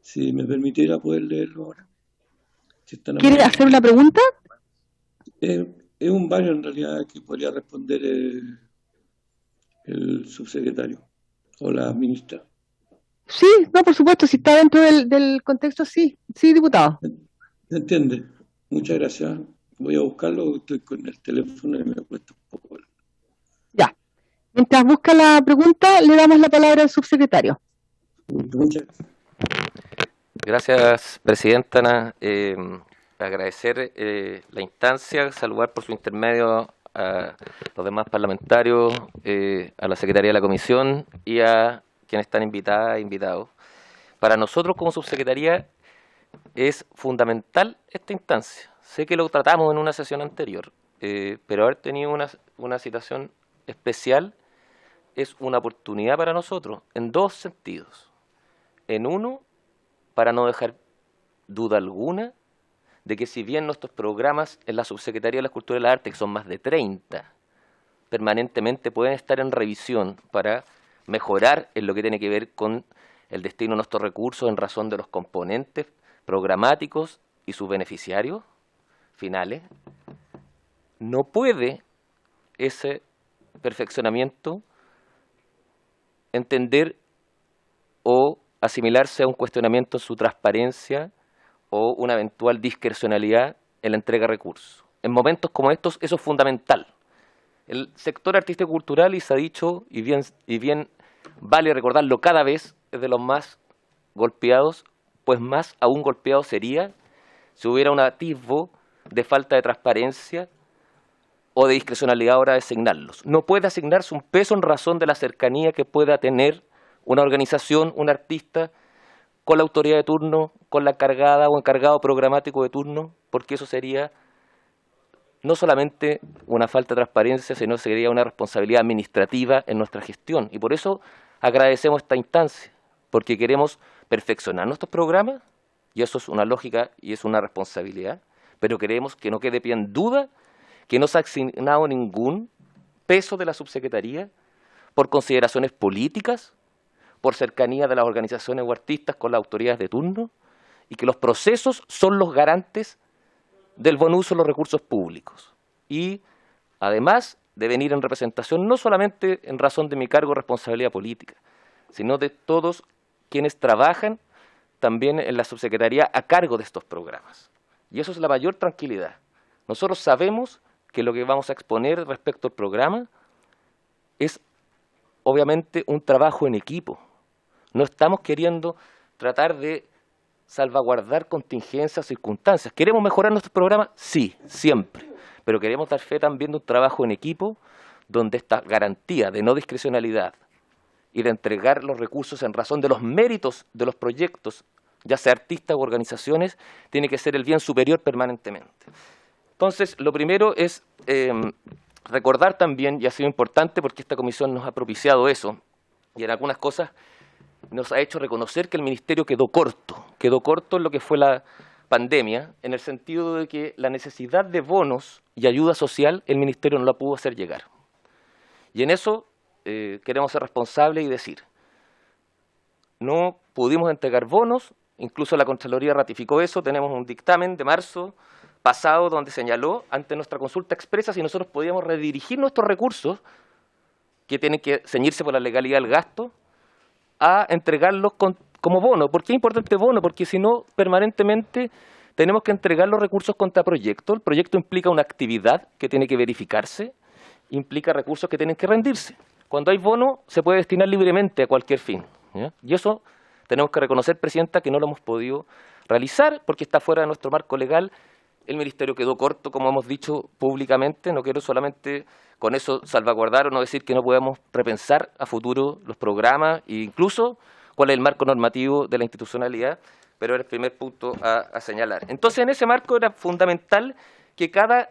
Si me permitiera poder leerlo ahora. Si ¿Quiere hacer una pregunta? Es un vario en realidad que podría responder el subsecretario o la ministra. Sí, no, por supuesto, si está dentro del contexto, sí, diputado. ¿Se entiende? Muchas gracias. Voy a buscarlo, estoy con el teléfono y me cuesta un poco. Ya. Mientras busca la pregunta, le damos la palabra al subsecretario. Muchas gracias. Gracias, presidenta. Agradecer la instancia, saludar por su intermedio a los demás parlamentarios, a la Secretaría de la Comisión y a quienes están invitadas e invitados. Para nosotros como subsecretaría es fundamental esta instancia. Sé que lo tratamos en una sesión anterior, pero haber tenido una situación especial es una oportunidad para nosotros en 2 sentidos. En uno, para no dejar duda alguna de que si bien nuestros programas en la Subsecretaría de la Cultura y las Artes, que son más de 30, permanentemente pueden estar en revisión para mejorar en lo que tiene que ver con el destino de nuestros recursos en razón de los componentes programáticos y sus beneficiarios finales, no puede ese perfeccionamiento entender o asimilarse a un cuestionamiento de su transparencia o una eventual discrecionalidad en la entrega de recursos. En momentos como estos, eso es fundamental. El sector artístico-cultural, y se ha dicho, y bien vale recordarlo cada vez, es de los más golpeados, pues más aún golpeado sería si hubiera un atisbo de falta de transparencia o de discrecionalidad a la hora de asignarlos. No puede asignarse un peso en razón de la cercanía que pueda tener una organización, un artista, con la autoridad de turno, con la encargada o encargado programático de turno, porque eso sería no solamente una falta de transparencia, sino sería una responsabilidad administrativa en nuestra gestión. Y por eso agradecemos esta instancia, porque queremos perfeccionar nuestros programas, y eso es una lógica y es una responsabilidad, pero queremos que no quede pie en duda que no se ha asignado ningún peso de la subsecretaría por consideraciones políticas, por cercanía de las organizaciones o artistas con las autoridades de turno, y que los procesos son los garantes del buen uso de los recursos públicos. Y además de venir en representación, no solamente en razón de mi cargo o responsabilidad política, sino de todos quienes trabajan también en la subsecretaría a cargo de estos programas. Y eso es la mayor tranquilidad. Nosotros sabemos que lo que vamos a exponer respecto al programa es obviamente un trabajo en equipo. No estamos queriendo tratar de salvaguardar contingencias, circunstancias. ¿Queremos mejorar nuestro programa? Sí, siempre. Pero queremos dar fe también de un trabajo en equipo donde esta garantía de no discrecionalidad y de entregar los recursos en razón de los méritos de los proyectos, ya sea artistas u organizaciones, tiene que ser el bien superior permanentemente. Entonces, lo primero es recordar también, y ha sido importante porque esta comisión nos ha propiciado eso, y en algunas cosas nos ha hecho reconocer que el Ministerio quedó corto en lo que fue la pandemia, en el sentido de que la necesidad de bonos y ayuda social el Ministerio no la pudo hacer llegar. Y en eso queremos ser responsables y decir, no pudimos entregar bonos, incluso la Contraloría ratificó eso, tenemos un dictamen de marzo pasado donde señaló ante nuestra consulta expresa si nosotros podíamos redirigir nuestros recursos, que tienen que ceñirse por la legalidad del gasto, a entregarlos como bono. ¿Por qué es importante bono? Porque si no, permanentemente tenemos que entregar los recursos contra proyecto. El proyecto implica una actividad que tiene que verificarse, implica recursos que tienen que rendirse. Cuando hay bono, se puede destinar libremente a cualquier fin, ¿ya? Y eso tenemos que reconocer, Presidenta, que no lo hemos podido realizar porque está fuera de nuestro marco legal. El Ministerio quedó corto, como hemos dicho públicamente. No quiero solamente con eso salvaguardar o no decir que no podemos repensar a futuro los programas e incluso cuál es el marco normativo de la institucionalidad, pero era el primer punto a señalar. Entonces, en ese marco era fundamental que cada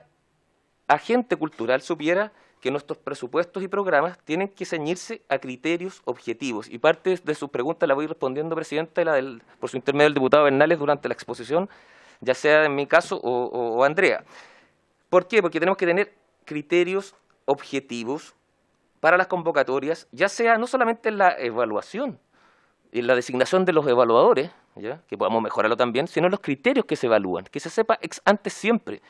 agente cultural supiera que nuestros presupuestos y programas tienen que ceñirse a criterios objetivos. Y parte de sus preguntas la voy respondiendo, Presidenta, por su intermedio del diputado Bernales durante la exposición, ya sea en mi caso o Andrea. ¿Por qué? Porque tenemos que tener criterios objetivos para las convocatorias, ya sea no solamente en la evaluación, en la designación de los evaluadores, ¿ya?, que podamos mejorarlo también, sino en los criterios que se evalúan, que se sepa antes siempre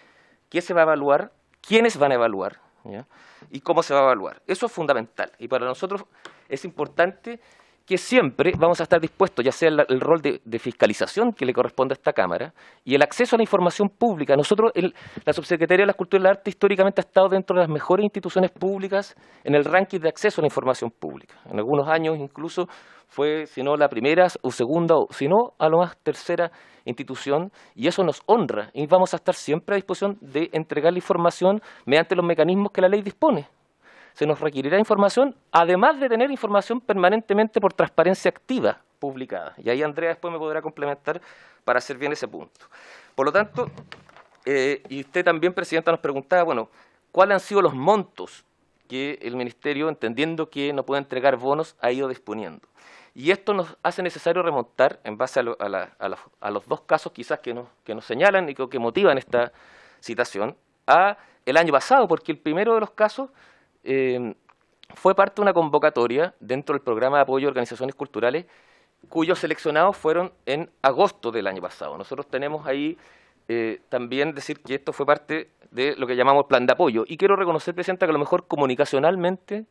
qué se va a evaluar, quiénes van a evaluar, ¿ya?, y cómo se va a evaluar. Eso es fundamental y para nosotros es importante que siempre vamos a estar dispuestos, ya sea el rol de fiscalización que le corresponde a esta Cámara y el acceso a la información pública. Nosotros, la Subsecretaría de la Cultura y el Arte históricamente ha estado dentro de las mejores instituciones públicas en el ranking de acceso a la información pública. En algunos años incluso fue, si no la primera o segunda, o si no, a lo más tercera institución, y eso nos honra, y vamos a estar siempre a disposición de entregar la información mediante los mecanismos que la ley dispone. Se nos requerirá información, además de tener información permanentemente por transparencia activa publicada. Y ahí Andrea después me podrá complementar para hacer bien ese punto. Por lo tanto, y usted también, Presidenta, nos preguntaba, bueno, ¿cuáles han sido los montos que el Ministerio, entendiendo que no puede entregar bonos, ha ido disponiendo? Y esto nos hace necesario remontar, en base a los dos casos quizás que nos señalan y que motivan esta citación, a el año pasado, porque el primero de los casos fue parte de una convocatoria dentro del programa de apoyo a organizaciones culturales cuyos seleccionados fueron en agosto del año pasado. Nosotros tenemos ahí también decir que esto fue parte de lo que llamamos plan de apoyo. Y quiero reconocer, Presidenta, que a lo mejor comunicacionalmente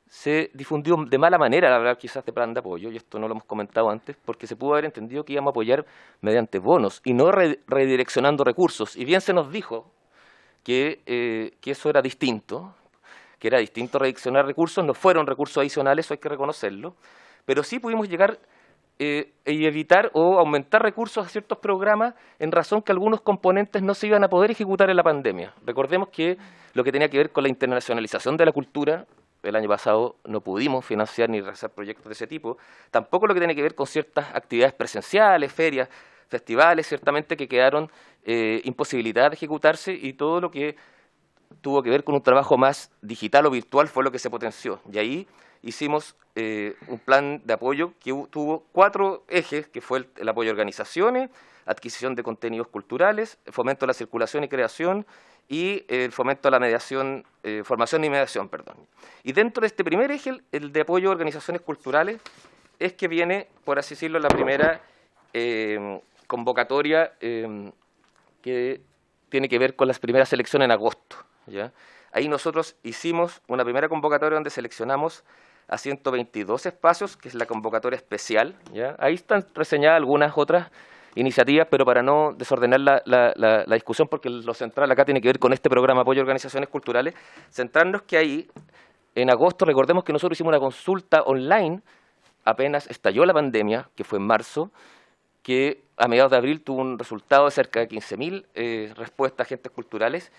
se difundió de mala manera hablar quizás de plan de apoyo, y esto no lo hemos comentado antes, porque se pudo haber entendido que íbamos a apoyar mediante bonos y no redireccionando recursos. Y bien se nos dijo que eso era distinto, que era distinto redireccionar recursos, no fueron recursos adicionales, eso hay que reconocerlo, pero sí pudimos llegar y evitar o aumentar recursos a ciertos programas en razón que algunos componentes no se iban a poder ejecutar en la pandemia. Recordemos que lo que tenía que ver con la internacionalización de la cultura, el año pasado no pudimos financiar ni realizar proyectos de ese tipo, tampoco lo que tiene que ver con ciertas actividades presenciales, ferias, festivales, ciertamente que quedaron imposibilitadas de ejecutarse, y todo lo que tuvo que ver con un trabajo más digital o virtual fue lo que se potenció. Y ahí hicimos un plan de apoyo que tuvo 4 ejes, que fue el apoyo a organizaciones, adquisición de contenidos culturales, fomento a la circulación y creación, y el fomento a la mediación, formación y mediación, perdón. Y dentro de este primer eje, el de apoyo a organizaciones culturales, es que viene, por así decirlo, la primera convocatoria que tiene que ver con las primeras elecciones en agosto, ¿ya? Ahí nosotros hicimos una primera convocatoria donde seleccionamos a 122 espacios, que es la convocatoria especial, ¿ya? Ahí están reseñadas algunas otras iniciativas, pero para no desordenar la discusión, porque lo central acá tiene que ver con este programa de apoyo a organizaciones culturales, centrarnos que ahí, en agosto, recordemos que nosotros hicimos una consulta online, apenas estalló la pandemia, que fue en marzo, que a mediados de abril tuvo un resultado de cerca de 15.000 respuestas a agentes culturales,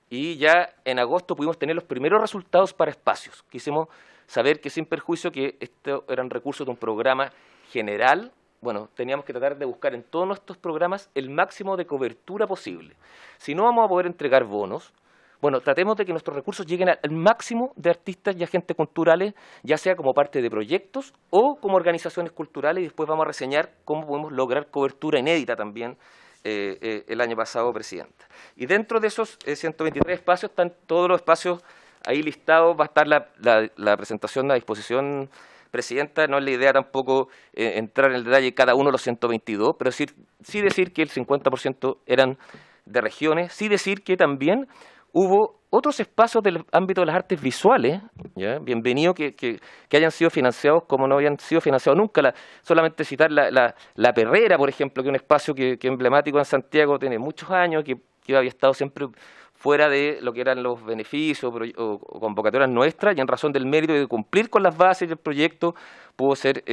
y ya en agosto pudimos tener los primeros resultados para espacios. Quisimos saber que sin perjuicio que estos eran recursos de un programa general, bueno, teníamos que tratar de buscar en todos nuestros programas el máximo de cobertura posible. Si no vamos a poder entregar bonos, bueno, tratemos de que nuestros recursos lleguen al máximo de artistas y agentes culturales, ya sea como parte de proyectos o como organizaciones culturales, y después vamos a reseñar cómo podemos lograr cobertura inédita también el año pasado, Presidenta. Y dentro de esos 123 espacios están todos los espacios ahí listados. Va a estar la presentación a disposición, Presidenta. No es la idea tampoco entrar en el detalle de cada uno de los 122, pero sí decir que el 50% eran de regiones, sí decir que también hubo otros espacios del ámbito de las artes visuales, ¿ya? Bienvenido que hayan sido financiados como no habían sido financiados nunca. Solamente citar la Perrera, por ejemplo, que es un espacio que es emblemático en Santiago, tiene muchos años, que había estado siempre fuera de lo que eran los beneficios o convocatorias nuestras, y en razón del mérito de cumplir con las bases del proyecto pudo ser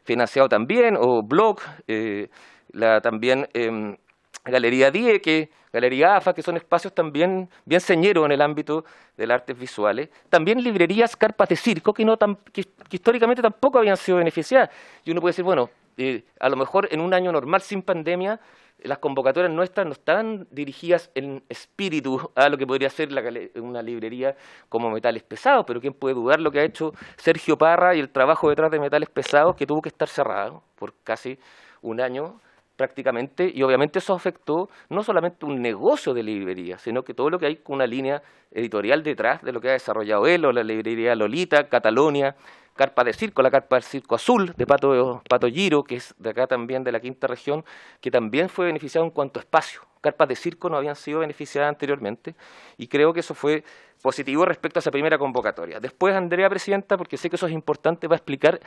financiado también, o Blog, también Galería Dieque, Galería AFA, que son espacios también bien señeros en el ámbito de las artes visuales. También librerías, carpas de circo, que históricamente tampoco habían sido beneficiadas. Y uno puede decir, bueno, a lo mejor en un año normal, sin pandemia, las convocatorias nuestras no estaban dirigidas en espíritu a lo que podría ser una librería como Metales Pesados, pero ¿quién puede dudar lo que ha hecho Sergio Parra y el trabajo detrás de Metales Pesados, que tuvo que estar cerrado por casi un año prácticamente? Y obviamente eso afectó no solamente un negocio de librería, sino que todo lo que hay con una línea editorial detrás de lo que ha desarrollado él, o la librería Lolita, Catalonia, Carpa de Circo, la Carpa del Circo Azul de Pato Giro, que es de acá también de la quinta región, que también fue beneficiado en cuanto a espacio. Carpas de circo no habían sido beneficiadas anteriormente, y creo que eso fue positivo respecto a esa primera convocatoria. Después, Andrea, Presidenta, porque sé que eso es importante, va a explicar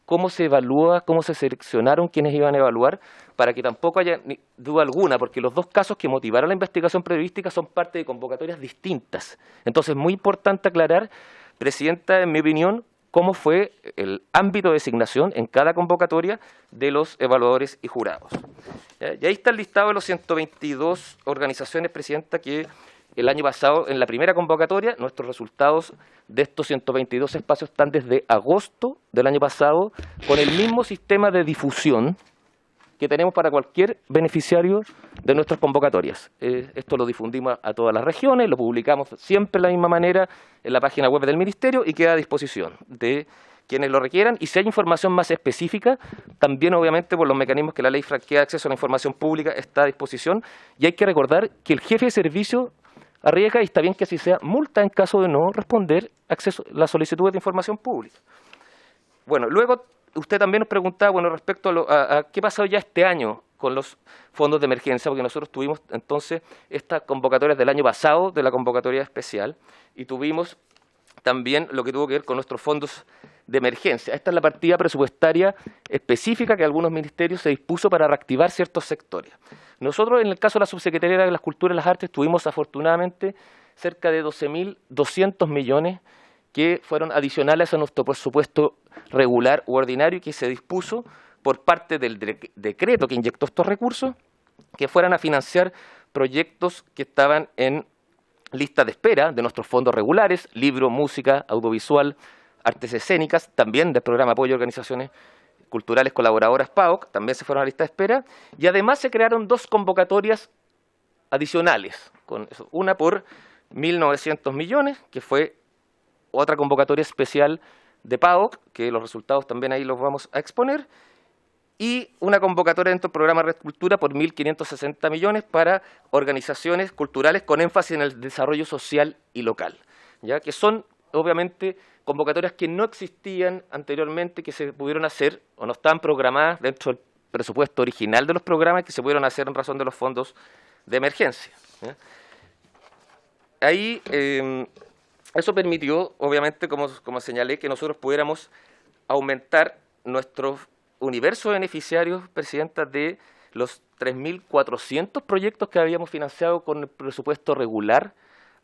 cómo se evalúa, cómo se seleccionaron quienes iban a evaluar, para que tampoco haya duda alguna, porque los dos casos que motivaron la investigación periodística son parte de convocatorias distintas. Entonces, muy importante aclarar, Presidenta, en mi opinión, cómo fue el ámbito de designación en cada convocatoria de los evaluadores y jurados. Y ahí está el listado de los 122 organizaciones, Presidenta, que el año pasado, en la primera convocatoria, nuestros resultados de estos 122 espacios están desde agosto del año pasado, con el mismo sistema de difusión que tenemos para cualquier beneficiario de nuestras convocatorias. Esto lo difundimos a todas las regiones, lo publicamos siempre de la misma manera en la página web del Ministerio y queda a disposición de quienes lo requieran. Y si hay información más específica, también obviamente por los mecanismos que la ley franquea acceso a la información pública está a disposición. Y hay que recordar que el jefe de servicio arriesga, y está bien que así sea, multa en caso de no responder la solicitud de información pública. Bueno, luego usted también nos preguntaba, bueno, respecto a qué ha pasado ya este año con los fondos de emergencia, porque nosotros tuvimos entonces estas convocatorias del año pasado, de la convocatoria especial, y tuvimos también lo que tuvo que ver con nuestros fondos de emergencia. Esta es la partida presupuestaria específica que algunos ministerios se dispuso para reactivar ciertos sectores. Nosotros, en el caso de la Subsecretaría de las Culturas y las Artes, tuvimos afortunadamente cerca de 12.200 millones que fueron adicionales a nuestro presupuesto regular u ordinario, y que se dispuso por parte del decreto que inyectó estos recursos, que fueran a financiar proyectos que estaban en lista de espera de nuestros fondos regulares, libro, música, audiovisual, artes escénicas, también del programa Apoyo a Organizaciones Culturales Colaboradoras PAOC, también se fueron a lista de espera, y además se crearon dos convocatorias adicionales, una por 1.900 millones, que fue otra convocatoria especial de PAOC, que los resultados también ahí los vamos a exponer, y una convocatoria dentro del programa Red Cultura por 1.560 millones para organizaciones culturales con énfasis en el desarrollo social y local, ya que son obviamente convocatorias que no existían anteriormente, que se pudieron hacer o no estaban programadas dentro del presupuesto original de los programas, que se pudieron hacer en razón de los fondos de emergencia, ¿ya? Ahí Eso permitió, obviamente, como señalé, que nosotros pudiéramos aumentar nuestro universo de beneficiarios, Presidenta, de los 3.400 proyectos que habíamos financiado con el presupuesto regular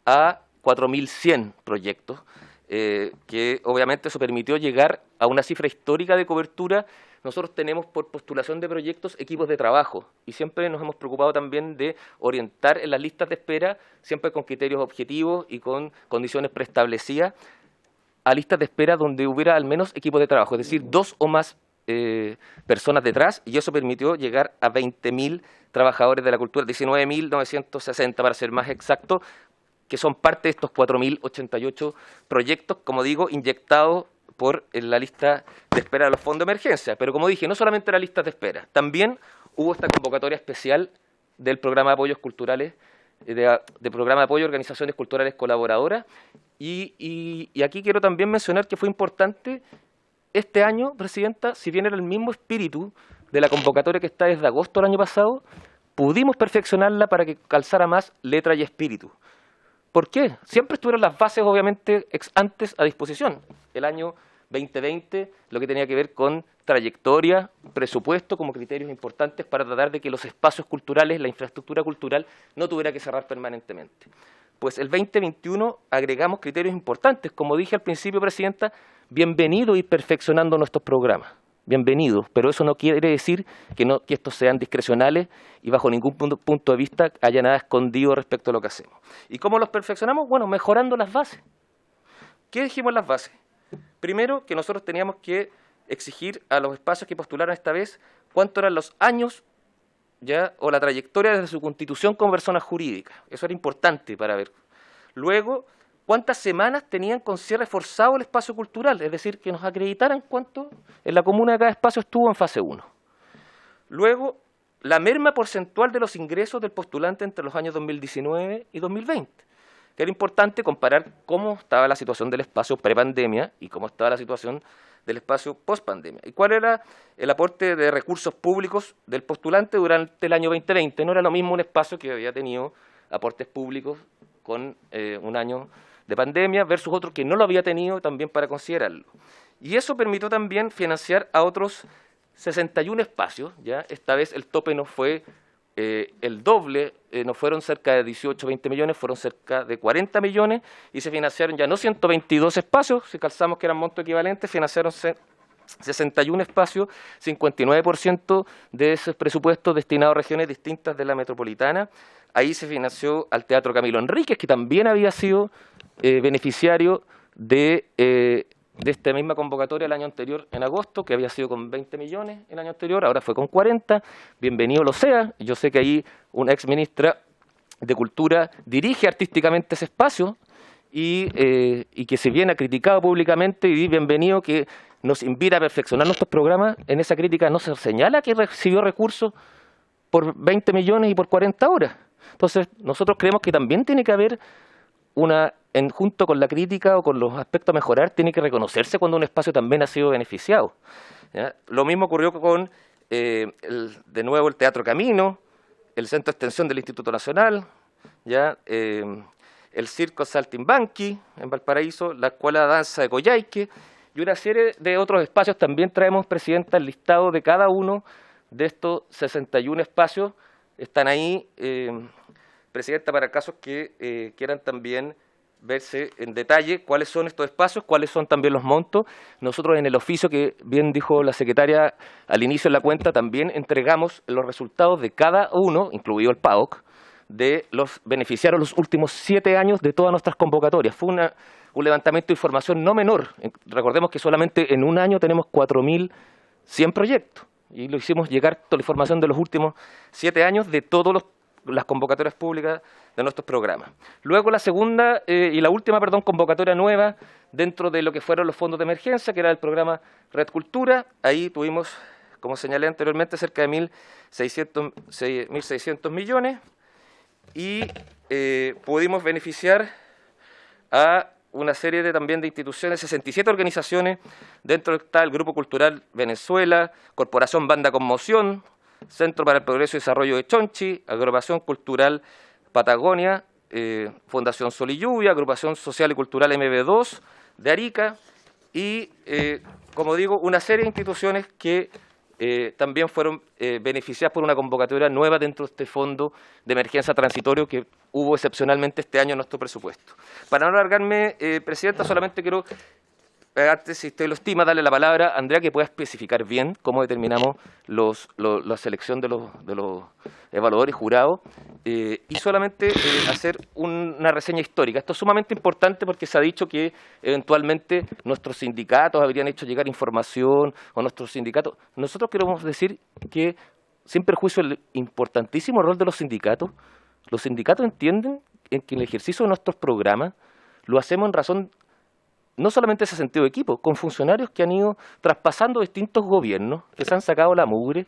a 4.100 proyectos, que obviamente eso permitió llegar a una cifra histórica de cobertura. Nosotros tenemos por postulación de proyectos equipos de trabajo y siempre nos hemos preocupado también de orientar en las listas de espera, siempre con criterios objetivos y con condiciones preestablecidas, a listas de espera donde hubiera al menos equipos de trabajo, es decir, 2 o más personas detrás, y eso permitió llegar a 20.000 trabajadores de la cultura, 19.960 para ser más exacto, que son parte de estos 4.088 proyectos, como digo, inyectados por la lista de espera de los fondos de emergencia. Pero como dije, no solamente la lista de espera, también hubo esta convocatoria especial del programa de apoyos culturales, de programa de apoyo a organizaciones culturales colaboradoras, y aquí quiero también mencionar que fue importante este año, Presidenta, si bien era el mismo espíritu de la convocatoria que está desde agosto del año pasado, pudimos perfeccionarla para que calzara más letra y espíritu. ¿Por qué? Siempre estuvieron las bases, obviamente, ex antes a disposición. El año 2020, lo que tenía que ver con trayectoria, presupuesto como criterios importantes para tratar de que los espacios culturales, la infraestructura cultural, no tuviera que cerrar permanentemente. Pues el 2021 agregamos criterios importantes. Como dije al principio, Presidenta, bienvenido ir perfeccionando nuestros programas. Bienvenidos, pero eso no quiere decir que estos sean discrecionales y bajo ningún punto de vista haya nada escondido respecto a lo que hacemos. ¿Y cómo los perfeccionamos? Bueno, mejorando las bases. ¿Qué dijimos en las bases? Primero, que nosotros teníamos que exigir a los espacios que postularon esta vez cuántos eran los años ya o la trayectoria desde su constitución como personas jurídicas. Eso era importante para ver. Luego, cuántas semanas tenían con cierre forzado el espacio cultural, es decir, que nos acreditaran cuánto en la comuna de cada espacio estuvo en fase 1. Luego, la merma porcentual de los ingresos del postulante entre los años 2019 y 2020, que era importante comparar cómo estaba la situación del espacio prepandemia y cómo estaba la situación del espacio postpandemia. ¿Y cuál era el aporte de recursos públicos del postulante durante el año 2020? No era lo mismo un espacio que había tenido aportes públicos con un año de pandemia versus otro que no lo había tenido también para considerarlo. Y eso permitió también financiar a otros 61 espacios, ¿ya? Esta vez el tope no fue el doble, no fueron cerca de 18, 20 millones, fueron cerca de 40 millones y se financiaron ya no 122 espacios, si calzamos que eran monto equivalente, financiaron 61 espacios, 59% de esos presupuestos destinados a regiones distintas de la metropolitana. Ahí se financió al Teatro Camilo Enríquez, que también había sido beneficiario de esta misma convocatoria el año anterior, en agosto, que había sido con 20 millones el año anterior, ahora fue con 40. Bienvenido lo sea. Yo sé que ahí una ex ministra de Cultura dirige artísticamente ese espacio y que si bien ha criticado públicamente, y bienvenido que nos invita a perfeccionar nuestros programas, en esa crítica no se señala que recibió recursos por 20 millones y por 40 horas. Entonces, nosotros creemos que también tiene que haber junto con la crítica o con los aspectos a mejorar, tiene que reconocerse cuando un espacio también ha sido beneficiado, ¿ya? Lo mismo ocurrió con, de nuevo, el Teatro Camino, el Centro de Extensión del Instituto Nacional, ¿ya? El Circo Saltimbanqui en Valparaíso, la Escuela de Danza de Coyhaique y una serie de otros espacios. También traemos, Presidenta, el listado de cada uno de estos 61 espacios. Están ahí, Presidenta, para casos que quieran también verse en detalle cuáles son estos espacios, cuáles son también los montos. Nosotros en el oficio, que bien dijo la secretaria al inicio en la cuenta, también entregamos los resultados de cada uno, incluido el PAOC, de los beneficiarios los últimos 7 años de todas nuestras convocatorias. Fue un levantamiento de información no menor. Recordemos que solamente en un año tenemos 4.100 proyectos y lo hicimos llegar toda la información de los últimos 7 años de todas las convocatorias públicas de nuestros programas. Luego la segunda y la última, convocatoria nueva dentro de lo que fueron los fondos de emergencia, que era el programa Red Cultura. Ahí tuvimos, como señalé anteriormente, cerca de 1.600 millones y pudimos beneficiar a una serie también de instituciones, 67 organizaciones, dentro está el Grupo Cultural Venezuela, Corporación Banda Conmoción, Centro para el Progreso y Desarrollo de Chonchi, Agrupación Cultural Patagonia, Fundación Sol y Lluvia, Agrupación Social y Cultural MB2 de Arica y, como digo, una serie de instituciones que también fueron beneficiadas por una convocatoria nueva dentro de este fondo de emergencia transitorio que hubo excepcionalmente este año en nuestro presupuesto. Para no alargarme, Presidenta, solamente quiero, antes, si usted lo estima, darle la palabra a Andrea que pueda especificar bien cómo determinamos la selección de los evaluadores jurados y solamente hacer una reseña histórica. Esto es sumamente importante porque se ha dicho que eventualmente nuestros sindicatos habrían hecho llegar información o nuestros sindicatos. Nosotros queremos decir que, sin perjuicio del importantísimo rol de los sindicatos entienden en que el ejercicio de nuestros programas lo hacemos en razón no solamente ese sentido de equipo, con funcionarios que han ido traspasando distintos gobiernos, que se han sacado la mugre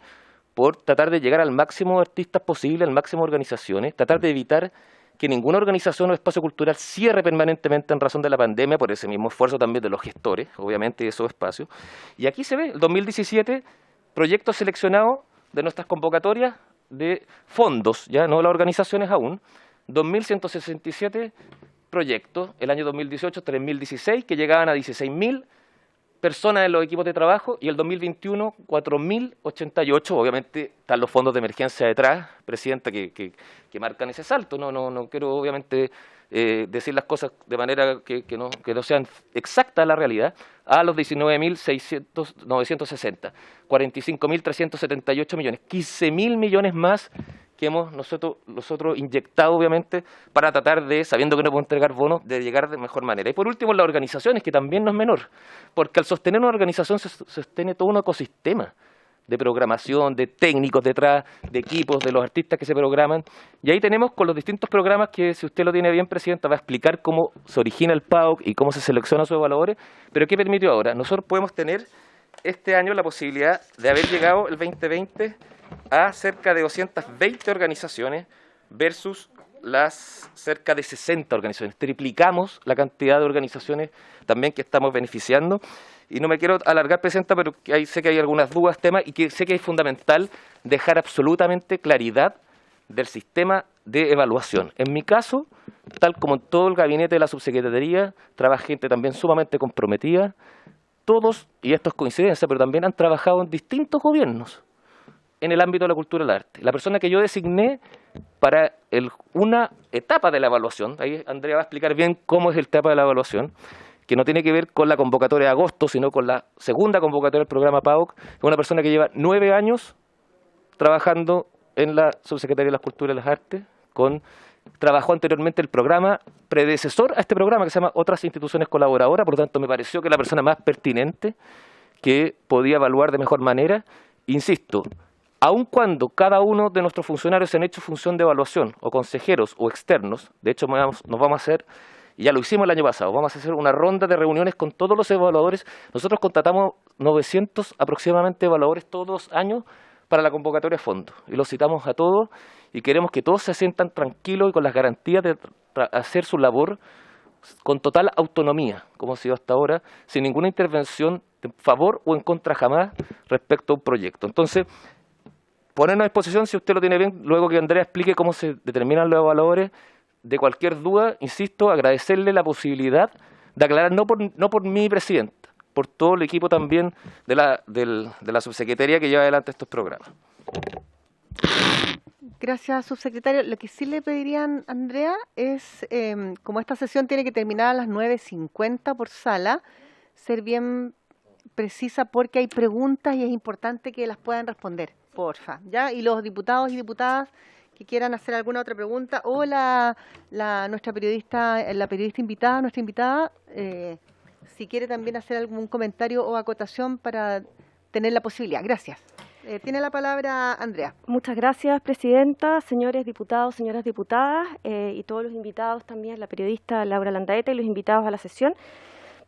por tratar de llegar al máximo de artistas posible, al máximo de organizaciones, tratar de evitar que ninguna organización o espacio cultural cierre permanentemente en razón de la pandemia, por ese mismo esfuerzo también de los gestores, obviamente, de esos espacios. Y aquí se ve, el 2017, proyectos seleccionados de nuestras convocatorias de fondos, ya no las organizaciones aún, 2.167 proyectos, el año 2018 3.016 que llegaban a 16.000 personas en los equipos de trabajo y el 2021 4.088, obviamente están los fondos de emergencia detrás, Presidenta, que marcan ese salto, no quiero obviamente decir las cosas de manera que no sean exactas a la realidad, a los 19.960, 45.378 millones, 15.000 millones más que hemos nosotros inyectado, obviamente, para tratar de, sabiendo que no podemos entregar bonos, de llegar de mejor manera. Y por último, las organizaciones, que también no es menor, porque al sostener una organización se sostiene todo un ecosistema de programación, de técnicos detrás, de equipos, de los artistas que se programan. Y ahí tenemos con los distintos programas que, si usted lo tiene bien, Presidenta, va a explicar cómo se origina el PAOC y cómo se seleccionan sus evaluadores. Pero ¿qué permitió ahora? Nosotros podemos tener este año la posibilidad de haber llegado el 2020 a cerca de 220 organizaciones versus las cerca de 60 organizaciones. Triplicamos la cantidad de organizaciones también que estamos beneficiando. Y no me quiero alargar, Presidenta, pero sé que hay algunas dudas, temas, y que sé que es fundamental dejar absolutamente claridad del sistema de evaluación. En mi caso, tal como en todo el gabinete de la subsecretaría, trabaja gente también sumamente comprometida. Todos, y esto es coincidencia, pero también han trabajado en distintos gobiernos en el ámbito de la cultura y el arte. La persona que yo designé para una etapa de la evaluación, ahí Andrea va a explicar bien cómo es el etapa de la evaluación, que no tiene que ver con la convocatoria de agosto, sino con la segunda convocatoria del programa PAOC, es una persona que lleva 9 años trabajando en la Subsecretaría de las Culturas y las Artes, trabajó anteriormente el programa predecesor a este programa que se llama Otras Instituciones Colaboradoras, por lo tanto me pareció que la persona más pertinente que podía evaluar de mejor manera. Insisto, aun cuando cada uno de nuestros funcionarios se han hecho función de evaluación, o consejeros o externos, de hecho nos vamos a hacer, y ya lo hicimos el año pasado, vamos a hacer una ronda de reuniones con todos los evaluadores. Nosotros contratamos 900 aproximadamente evaluadores todos los años para la convocatoria de fondos, y los citamos a todos, y queremos que todos se sientan tranquilos y con las garantías de hacer su labor con total autonomía, como ha sido hasta ahora, sin ninguna intervención en favor o en contra jamás respecto a un proyecto. Entonces, ponernos a disposición, si usted lo tiene bien, luego que Andrea explique cómo se determinan los evaluadores. De cualquier duda, insisto, agradecerle la posibilidad de aclarar, no por mi Presidenta, por todo el equipo también de la subsecretaría que lleva adelante estos programas. Gracias, subsecretario. Lo que sí le pedirían, Andrea, es, como esta sesión tiene que terminar a las 9:50 por sala, ser bien precisa porque hay preguntas y es importante que las puedan responder, porfa, ¿ya? Y los diputados y diputadas que quieran hacer alguna otra pregunta, o nuestra periodista, nuestra invitada, si quiere también hacer algún comentario o acotación para tener la posibilidad. Gracias. Tiene la palabra Andrea. Muchas gracias, Presidenta, señores diputados, señoras diputadas, y todos los invitados también, la periodista Laura Landaeta y los invitados a la sesión.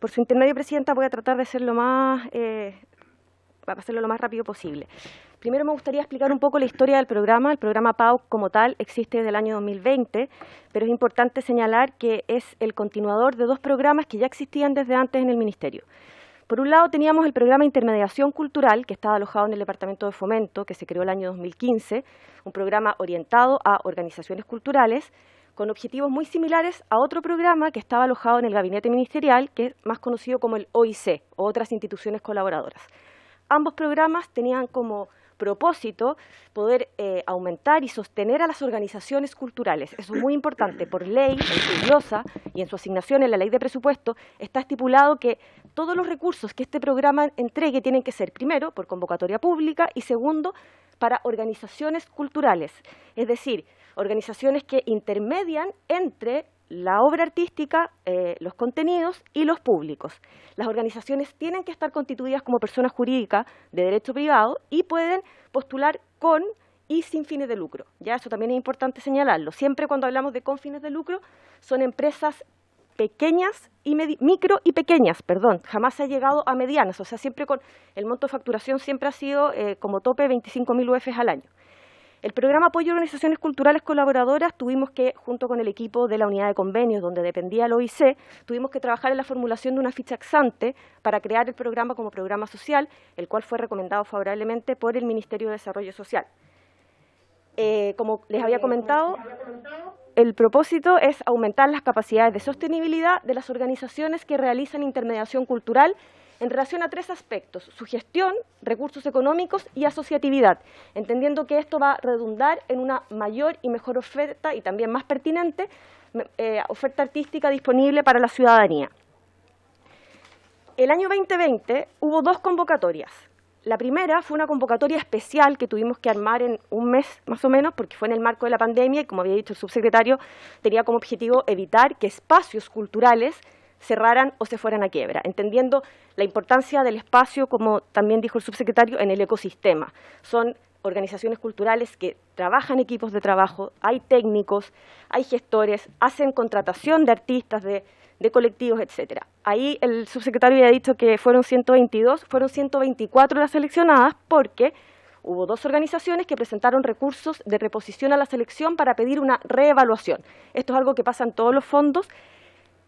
Por su intermedio, Presidenta, voy a tratar de hacerlo lo más rápido posible. Primero me gustaría explicar un poco la historia del programa. El programa PAOC como tal existe desde el año 2020, pero es importante señalar que es el continuador de 2 programas que ya existían desde antes en el Ministerio. Por un lado teníamos el programa Intermediación Cultural, que estaba alojado en el Departamento de Fomento, que se creó el año 2015, un programa orientado a organizaciones culturales, con objetivos muy similares a otro programa que estaba alojado en el gabinete ministerial, que es más conocido como el OIC, o otras instituciones colaboradoras. Ambos programas tenían como propósito poder aumentar y sostener a las organizaciones culturales. Eso es muy importante. Por ley, en su glosa y en su asignación en la ley de presupuesto, está estipulado que todos los recursos que este programa entregue tienen que ser, primero, por convocatoria pública y segundo, para organizaciones culturales. Es decir, organizaciones que intermedian entre la obra artística, los contenidos y los públicos. Las organizaciones tienen que estar constituidas como personas jurídicas de derecho privado y pueden postular con y sin fines de lucro. Ya eso también es importante señalarlo. Siempre cuando hablamos de con fines de lucro son empresas pequeñas y micro y pequeñas, jamás se ha llegado a medianas, o sea, siempre con el monto de facturación siempre ha sido como tope 25.000 UF al año. El programa Apoyo a Organizaciones Culturales Colaboradoras tuvimos que, junto con el equipo de la unidad de convenios donde dependía el OIC, tuvimos que trabajar en la formulación de una ficha ex ante para crear el programa como programa social, el cual fue recomendado favorablemente por el Ministerio de Desarrollo Social. Como les había comentado, el propósito es aumentar las capacidades de sostenibilidad de las organizaciones que realizan intermediación cultural en relación a tres aspectos: su gestión, recursos económicos y asociatividad, entendiendo que esto va a redundar en una mayor y mejor oferta y también más pertinente oferta artística disponible para la ciudadanía. El año 2020 hubo dos convocatorias. La primera fue una convocatoria especial que tuvimos que armar en un mes más o menos, porque fue en el marco de la pandemia y, como había dicho el subsecretario, tenía como objetivo evitar que espacios culturales cerraran o se fueran a quiebra, entendiendo la importancia del espacio, como también dijo el subsecretario, en el ecosistema. Son organizaciones culturales que trabajan equipos de trabajo, hay técnicos, hay gestores, hacen contratación de artistas, de colectivos, etcétera. Ahí el subsecretario ya ha dicho que fueron 122, fueron 124 las seleccionadas porque hubo dos organizaciones que presentaron recursos de reposición a la selección para pedir una reevaluación. Esto es algo que pasa en todos los fondos.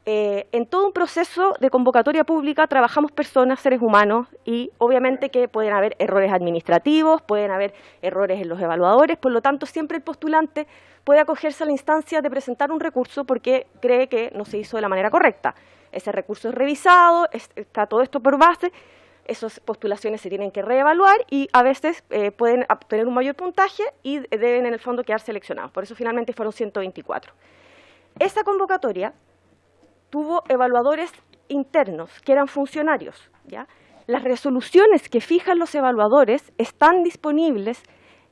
En todo un proceso de convocatoria pública trabajamos personas, seres humanos, y obviamente que pueden haber errores administrativos, pueden haber errores en los evaluadores, por lo tanto siempre el postulante puede acogerse a la instancia de presentar un recurso porque cree que no se hizo de la manera correcta. Ese recurso es revisado, está todo esto por base, esas postulaciones se tienen que reevaluar y a veces pueden obtener un mayor puntaje y deben en el fondo quedar seleccionados. Por eso finalmente fueron 124. Esa convocatoria tuvo evaluadores internos, que eran funcionarios, ¿ya? Las resoluciones que fijan los evaluadores están disponibles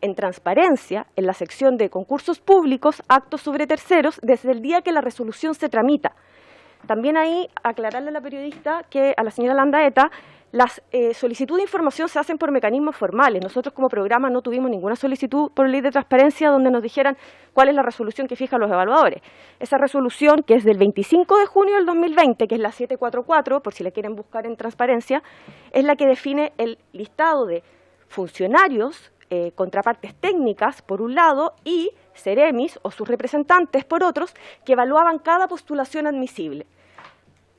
en transparencia en la sección de concursos públicos, actos sobre terceros, desde el día que la resolución se tramita. También ahí aclararle a la periodista, a la señora Landaeta, las solicitudes de información se hacen por mecanismos formales. Nosotros como programa no tuvimos ninguna solicitud por ley de transparencia donde nos dijeran cuál es la resolución que fijan los evaluadores. Esa resolución, que es del 25 de junio del 2020, que es la 744, por si la quieren buscar en transparencia, es la que define el listado de funcionarios, contrapartes técnicas, por un lado, y Ceremis o sus representantes, por otros, que evaluaban cada postulación admisible.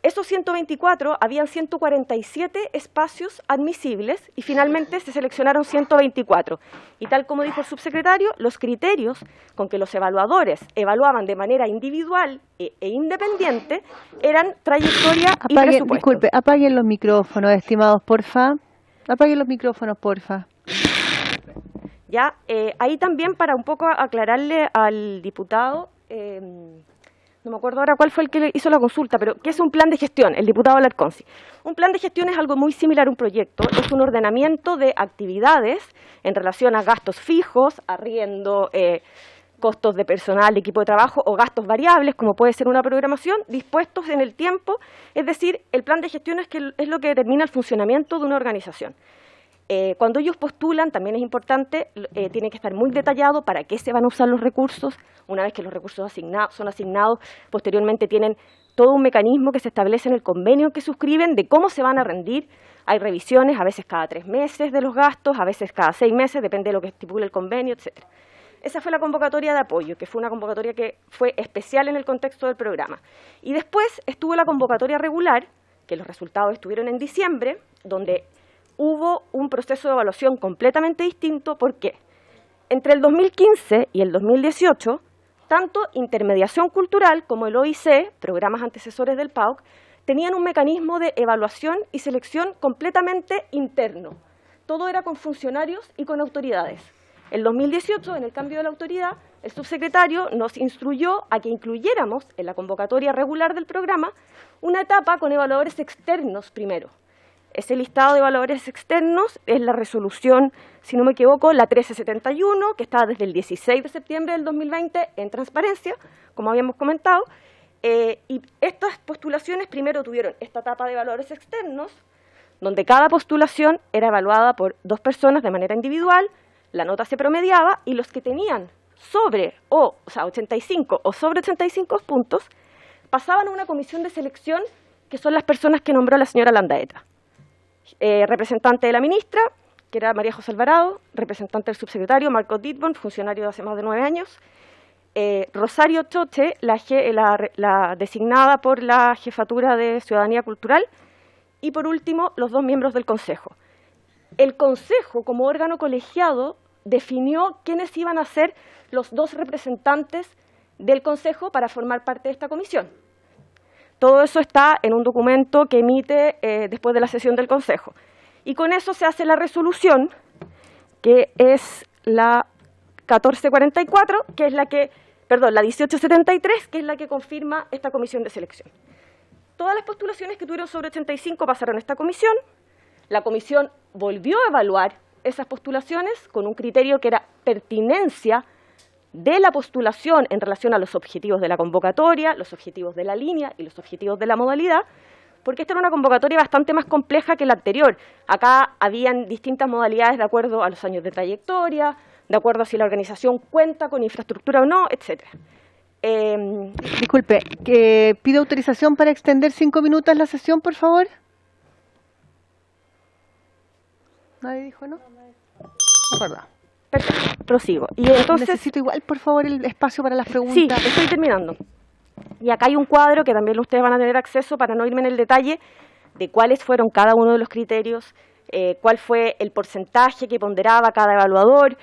Esos 124, habían 147 espacios admisibles y finalmente se seleccionaron 124. Y tal como dijo el subsecretario, los criterios con que los evaluadores evaluaban de manera individual e independiente eran trayectoria y presupuesto. Disculpe, apaguen los micrófonos, estimados, porfa. Apaguen los micrófonos, porfa. Ya, ahí también para un poco aclararle al diputado, no me acuerdo ahora cuál fue el que hizo la consulta, pero ¿qué es un plan de gestión? El diputado Alarconzi. Un plan de gestión es algo muy similar a un proyecto, es un ordenamiento de actividades en relación a gastos fijos, arriendo, costos de personal, de equipo de trabajo o gastos variables, como puede ser una programación, dispuestos en el tiempo. Es decir, el plan de gestión es lo que determina el funcionamiento de una organización. Cuando ellos postulan, también es importante, tiene que estar muy detallado para qué se van a usar los recursos. Una vez que los recursos son asignados, posteriormente tienen todo un mecanismo que se establece en el convenio que suscriben de cómo se van a rendir. Hay revisiones, a veces cada 3 meses de los gastos, a veces cada 6 meses, depende de lo que estipule el convenio, etc. Esa fue la convocatoria de apoyo, que fue una convocatoria que fue especial en el contexto del programa. Y después estuvo la convocatoria regular, que los resultados estuvieron en diciembre, donde hubo un proceso de evaluación completamente distinto. ¿Por qué? Entre el 2015 y el 2018 tanto, intermediación cultural como el OIC, programas antecesores del PAOC, tenían un mecanismo de evaluación y selección completamente interno. Todo era con funcionarios y con autoridades. En 2018, en el cambio de la autoridad, el subsecretario nos instruyó a que incluyéramos en la convocatoria regular del programa una etapa con evaluadores externos primero. Ese listado de evaluadores externos es la resolución, si no me equivoco, la 1371, que está desde el 16 de septiembre del 2020 en transparencia, como habíamos comentado, y estas postulaciones primero tuvieron esta etapa de evaluadores externos, donde cada postulación era evaluada por 2 personas de manera individual, la nota se promediaba y los que tenían sobre, o sea, 85 o sobre 85 puntos, pasaban a una comisión de selección que son las personas que nombró la señora Landaeta. Representante de la ministra, que era María José Alvarado, representante del subsecretario Marco Dittborn, funcionario de hace más de 9 años, Rosario Choche, la designada por la Jefatura de Ciudadanía Cultural, y por último, los 2 miembros del Consejo. El Consejo, como órgano colegiado, definió quiénes iban a ser los 2 representantes del Consejo para formar parte de esta comisión. Todo eso está en un documento que emite después de la sesión del Consejo. Y con eso se hace la resolución, que es la 1444, que es la 1873, que es la que confirma esta comisión de selección. Todas las postulaciones que tuvieron sobre 85 pasaron a esta comisión. La comisión volvió a evaluar esas postulaciones con un criterio que era pertinencia de la postulación en relación a los objetivos de la convocatoria, los objetivos de la línea y los objetivos de la modalidad, porque esta era una convocatoria bastante más compleja que la anterior. Acá habían distintas modalidades de acuerdo a los años de trayectoria, de acuerdo a si la organización cuenta con infraestructura o no, etc. Disculpe, que pido autorización para extender 5 minutos la sesión, por favor. ¿Nadie dijo no? Acuerdo. Perfecto, prosigo. Y entonces, necesito igual, por favor, el espacio para las preguntas. Sí, estoy terminando. Y acá hay un cuadro que también ustedes van a tener acceso para no irme en el detalle de cuáles fueron cada uno de los criterios, cuál fue el porcentaje que ponderaba cada evaluador,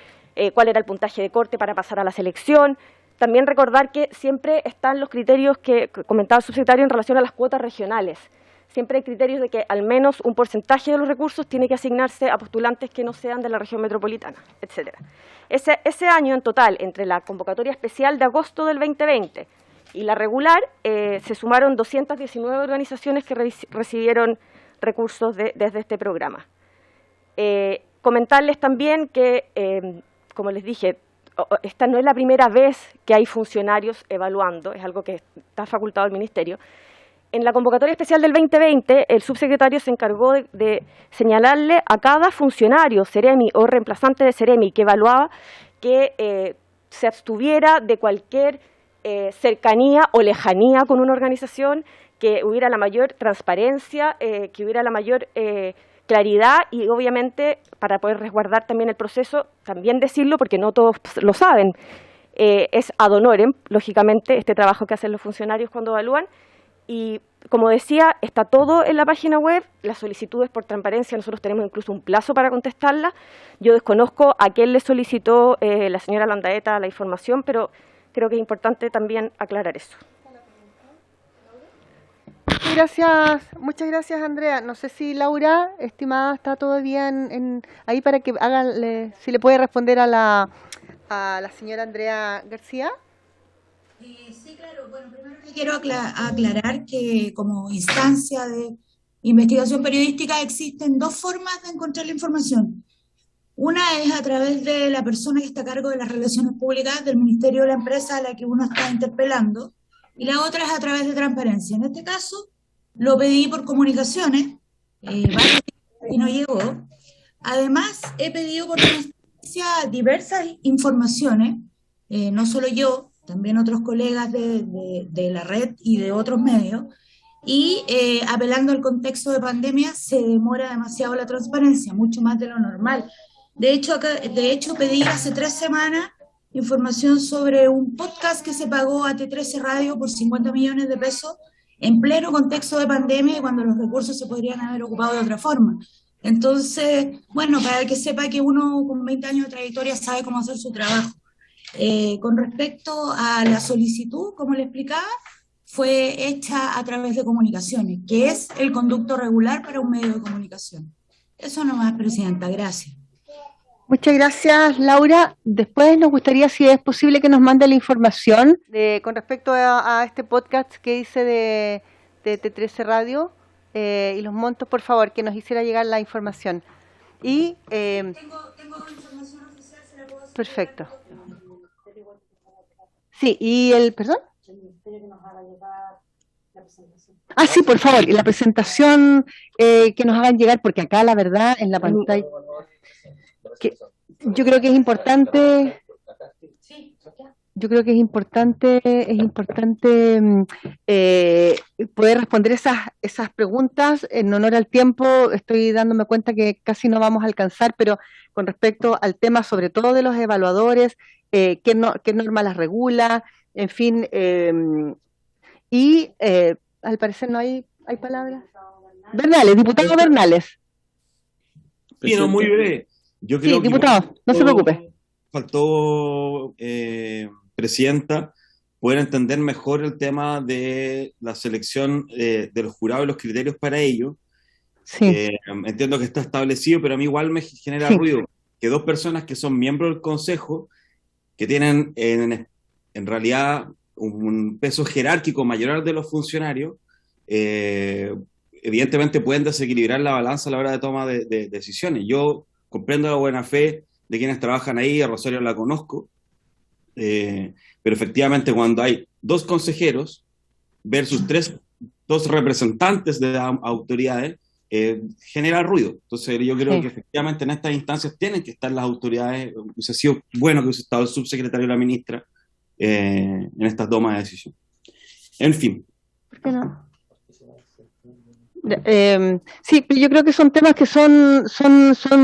cuál era el puntaje de corte para pasar a la selección. También recordar que siempre están los criterios que comentaba el subsecretario en relación a las cuotas regionales. Siempre hay criterios de que al menos un porcentaje de los recursos tiene que asignarse a postulantes que no sean de la región metropolitana, etc. Ese año en total, entre la convocatoria especial de agosto del 2020 y la regular, se sumaron 219 organizaciones que recibieron recursos desde este programa. Comentarles también que, como les dije, esta no es la primera vez que hay funcionarios evaluando, es algo que está facultado al Ministerio. En la convocatoria especial del 2020, el subsecretario se encargó de señalarle a cada funcionario, Ceremi o reemplazante de Ceremi, que evaluaba que se abstuviera de cualquier cercanía o lejanía con una organización, que hubiera la mayor transparencia, que hubiera la mayor claridad y obviamente para poder resguardar también el proceso, también decirlo porque no todos lo saben, es ad honorem, lógicamente, este trabajo que hacen los funcionarios cuando evalúan. Y como decía, está todo en la página web, las solicitudes por transparencia, nosotros tenemos incluso un plazo para contestarlas. Yo desconozco a quién le solicitó la señora Landaeta la información, pero creo que es importante también aclarar eso. Muchas gracias, Andrea. No sé si Laura, estimada, está todavía ahí para que si le puede responder a la señora Andrea García. Sí, claro. Bueno, primero le quiero aclarar que como instancia de investigación periodística existen 2 formas de encontrar la información. Una es a través de la persona que está a cargo de las relaciones públicas del Ministerio de la Empresa a la que uno está interpelando, y la otra es a través de transparencia. En este caso, lo pedí por comunicaciones, y no llegó. Además, he pedido por transparencia diversas informaciones, no solo yo, también otros colegas de la red y de otros medios, y apelando al contexto de pandemia se demora demasiado la transparencia, mucho más de lo normal. De hecho, pedí hace 3 semanas información sobre un podcast que se pagó a T13 Radio por 50 millones de pesos en pleno contexto de pandemia y cuando los recursos se podrían haber ocupado de otra forma. Entonces, bueno, para que sepa que uno con 20 años de trayectoria sabe cómo hacer su trabajo. Con respecto a la solicitud, como le explicaba, fue hecha a través de comunicaciones, que es el conducto regular para un medio de comunicación. Eso nomás, Presidenta, gracias. Muchas gracias, Laura. Después nos gustaría, si es posible, que nos mande la información con respecto a este podcast que hice de T13 Radio y los montos, por favor, que nos hiciera llegar la información. Y tengo información oficial, se la puedo hacer. Perfecto. Sí, y perdón. Ah, sí, por favor, y la presentación que nos hagan llegar, porque acá la verdad en la pantalla yo creo que es importante. Yo creo que es importante poder responder esas preguntas en honor al tiempo. Estoy dándome cuenta que casi no vamos a alcanzar, pero con respecto al tema sobre todo de los evaluadores, qué norma las regula, en fin, y al parecer no hay palabras. Bernales, diputado Bernales. Bien, muy breve. Yo creo sí, diputado, no se preocupe. Faltó, Presidenta, poder entender mejor el tema de la selección de los jurados y los criterios para ello. Sí. Entiendo que está establecido, pero a mí igual me genera ruido que dos personas que son miembros del Consejo, que tienen en realidad un peso jerárquico mayor al de los funcionarios, evidentemente pueden desequilibrar la balanza a la hora de toma de decisiones. Yo comprendo la buena fe de quienes trabajan ahí, a Rosario la conozco, pero efectivamente cuando hay dos consejeros versus dos representantes de las autoridades, genera ruido. Entonces yo creo que efectivamente en estas instancias tienen que estar las autoridades. Hubiese sido bueno que hubiese estado el subsecretario y la ministra en estas tomas de decisión. En fin. ¿Por qué no? Sí, pero yo creo que son temas que son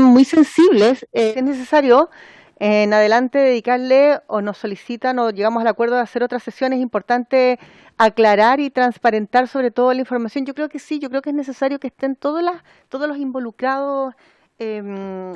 muy sensibles. Es necesario en adelante dedicarle, o nos solicitan o llegamos al acuerdo de hacer otras sesiones, es importante aclarar y transparentar sobre todo la información. Yo creo que sí, yo creo que es necesario que estén todos los involucrados,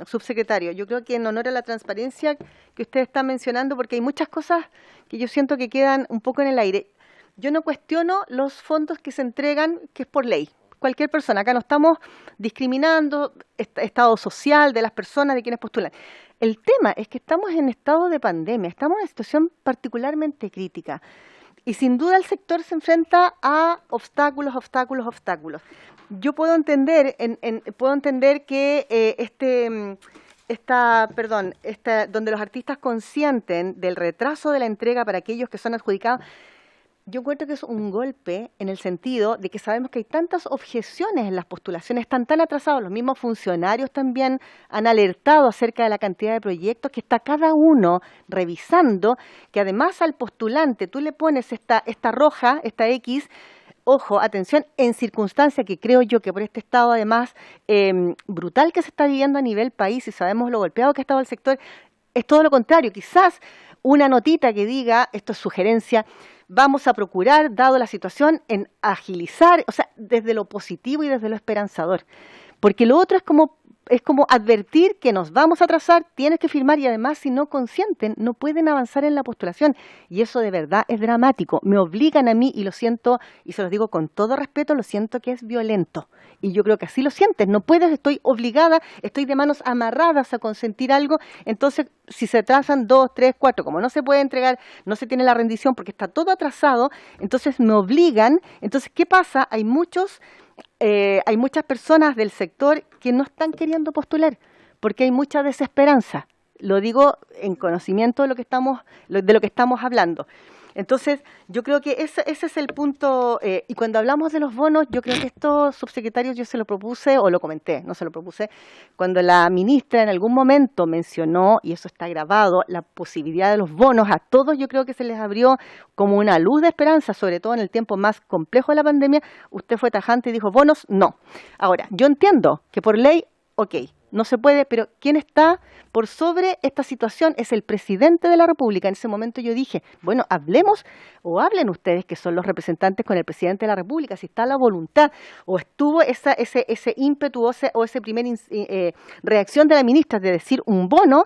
subsecretarios. Yo creo que en honor a la transparencia que usted está mencionando, porque hay muchas cosas que yo siento que quedan un poco en el aire. Yo no cuestiono los fondos que se entregan, que es por ley. Cualquier persona, acá no estamos discriminando estado social de las personas, de quienes postulan. El tema es que estamos en estado de pandemia, estamos en una situación particularmente crítica y sin duda el sector se enfrenta a obstáculos. Yo puedo entender, que donde los artistas consienten del retraso de la entrega para aquellos que son adjudicados. Yo encuentro que es un golpe en el sentido de que sabemos que hay tantas objeciones en las postulaciones, están tan atrasados, los mismos funcionarios también han alertado acerca de la cantidad de proyectos que está cada uno revisando, que además al postulante tú le pones esta roja, esta X, ojo, atención, en circunstancia que creo yo que por este estado además brutal que se está viviendo a nivel país y sabemos lo golpeado que ha estado el sector, es todo lo contrario, quizás una notita que diga, esto es sugerencia, vamos a procurar, dado la situación, en agilizar, o sea, desde lo positivo y desde lo esperanzador. Porque lo otro es como advertir que nos vamos a atrasar, tienes que firmar y además si no consienten no pueden avanzar en la postulación. Y eso de verdad es dramático. Me obligan a mí y lo siento, y se los digo con todo respeto, lo siento que es violento. Y yo creo que así lo sientes. No puedes, estoy obligada, estoy de manos amarradas a consentir algo. Entonces, si se atrasan 2, 3, 4, como no se puede entregar, no se tiene la rendición porque está todo atrasado, entonces me obligan. Entonces, ¿qué pasa? Hay muchas personas del sector que no están queriendo postular porque hay mucha desesperanza. Lo digo en conocimiento de lo que estamos hablando. Entonces, yo creo que ese es el punto. Y cuando hablamos de los bonos, yo creo que estos subsecretarios yo se lo propuse, o lo comenté, no se lo propuse, cuando la ministra en algún momento mencionó, y eso está grabado, la posibilidad de los bonos, a todos yo creo que se les abrió como una luz de esperanza, sobre todo en el tiempo más complejo de la pandemia. Usted fue tajante y dijo, bonos, no. Ahora, yo entiendo que por ley, ok, no se puede, pero ¿quién está por sobre esta situación? Es el presidente de la República. En ese momento yo dije, bueno, hablemos o hablen ustedes que son los representantes con el presidente de la República, si está la voluntad o estuvo ese ímpetu o esa primer reacción de la ministra de decir un bono.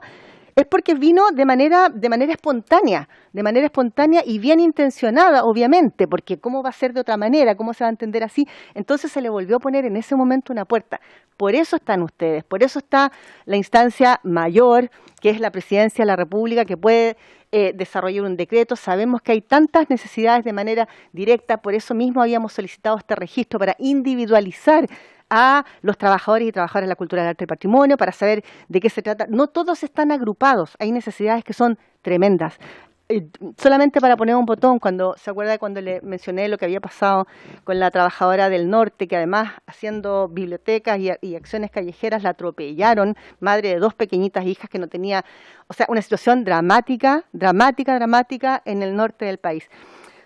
es porque vino de manera espontánea y bien intencionada, obviamente, porque ¿cómo va a ser de otra manera? ¿Cómo se va a entender así? Entonces se le volvió a poner en ese momento una puerta. Por eso están ustedes, por eso está la instancia mayor, que es la Presidencia de la República, que puede desarrollar un decreto. Sabemos que hay tantas necesidades de manera directa, por eso mismo habíamos solicitado este registro para individualizar a los trabajadores y trabajadoras de la cultura, del arte y el patrimonio, para saber de qué se trata. No todos están agrupados, hay necesidades que son tremendas. Solamente para poner un botón, ¿se acuerda cuando le mencioné lo que había pasado con la trabajadora del norte, que además haciendo bibliotecas y acciones callejeras la atropellaron, madre de 2 pequeñitas hijas que no tenía, o sea, una situación dramática en el norte del país?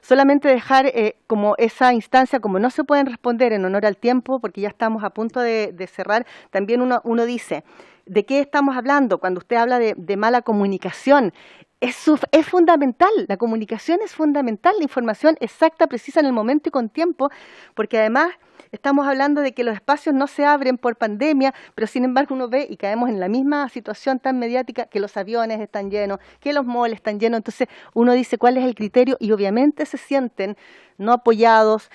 Solamente dejar como esa instancia, como no se pueden responder en honor al tiempo, porque ya estamos a punto de cerrar, también uno dice, ¿de qué estamos hablando? Cuando usted habla de mala comunicación, es fundamental, la comunicación es fundamental, la información exacta, precisa en el momento y con tiempo, porque además estamos hablando de que los espacios no se abren por pandemia, pero sin embargo uno ve y caemos en la misma situación tan mediática, que los aviones están llenos, que los malls están llenos, entonces uno dice cuál es el criterio y obviamente se sienten no apoyados,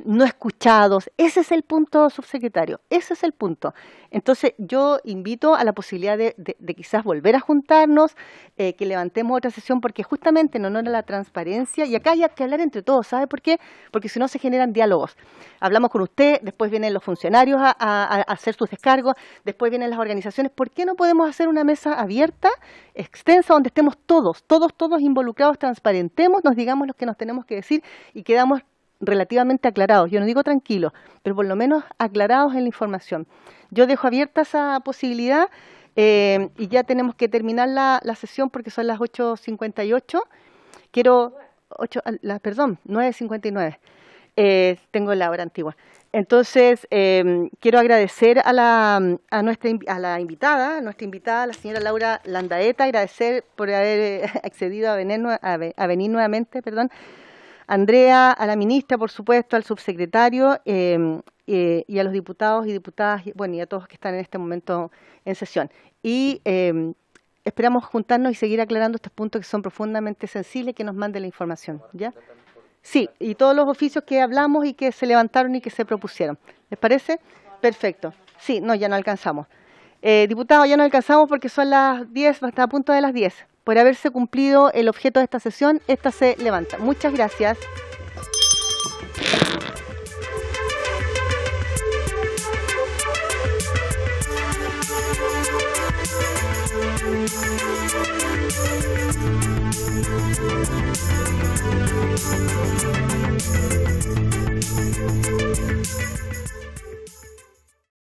no escuchados. Ese es el punto, subsecretario, ese es el punto. Entonces yo invito a la posibilidad de quizás volver a juntarnos, que levantemos otra sesión, porque justamente en honor a la transparencia, y acá hay que hablar entre todos, ¿sabe por qué? Porque si no se generan diálogos. Hablamos con usted, después vienen los funcionarios a hacer sus descargos, después vienen las organizaciones. ¿Por qué no podemos hacer una mesa abierta, extensa, donde estemos todos involucrados, transparentemos, nos digamos lo que nos tenemos que decir y quedamos relativamente aclarados? Yo no digo tranquilos, pero por lo menos aclarados en la información. Yo dejo abierta esa posibilidad y ya tenemos que terminar la sesión porque son las 8:58. 9:59. Tengo la hora antigua. Entonces, quiero agradecer a nuestra invitada, la señora Laura Landaeta, agradecer por haber accedido a venir nuevamente, Andrea, a la ministra, por supuesto, al subsecretario y a los diputados y diputadas, y a todos que están en este momento en sesión. Y esperamos juntarnos y seguir aclarando estos puntos que son profundamente sensibles, que nos mande la información, ¿ya? Sí, y todos los oficios que hablamos y que se levantaron y que se propusieron. ¿Les parece? Perfecto. Sí, no, ya no alcanzamos. Diputados, ya no alcanzamos porque son las 10, hasta a punto de las 10. Por haberse cumplido el objeto de esta sesión, esta se levanta. Muchas gracias.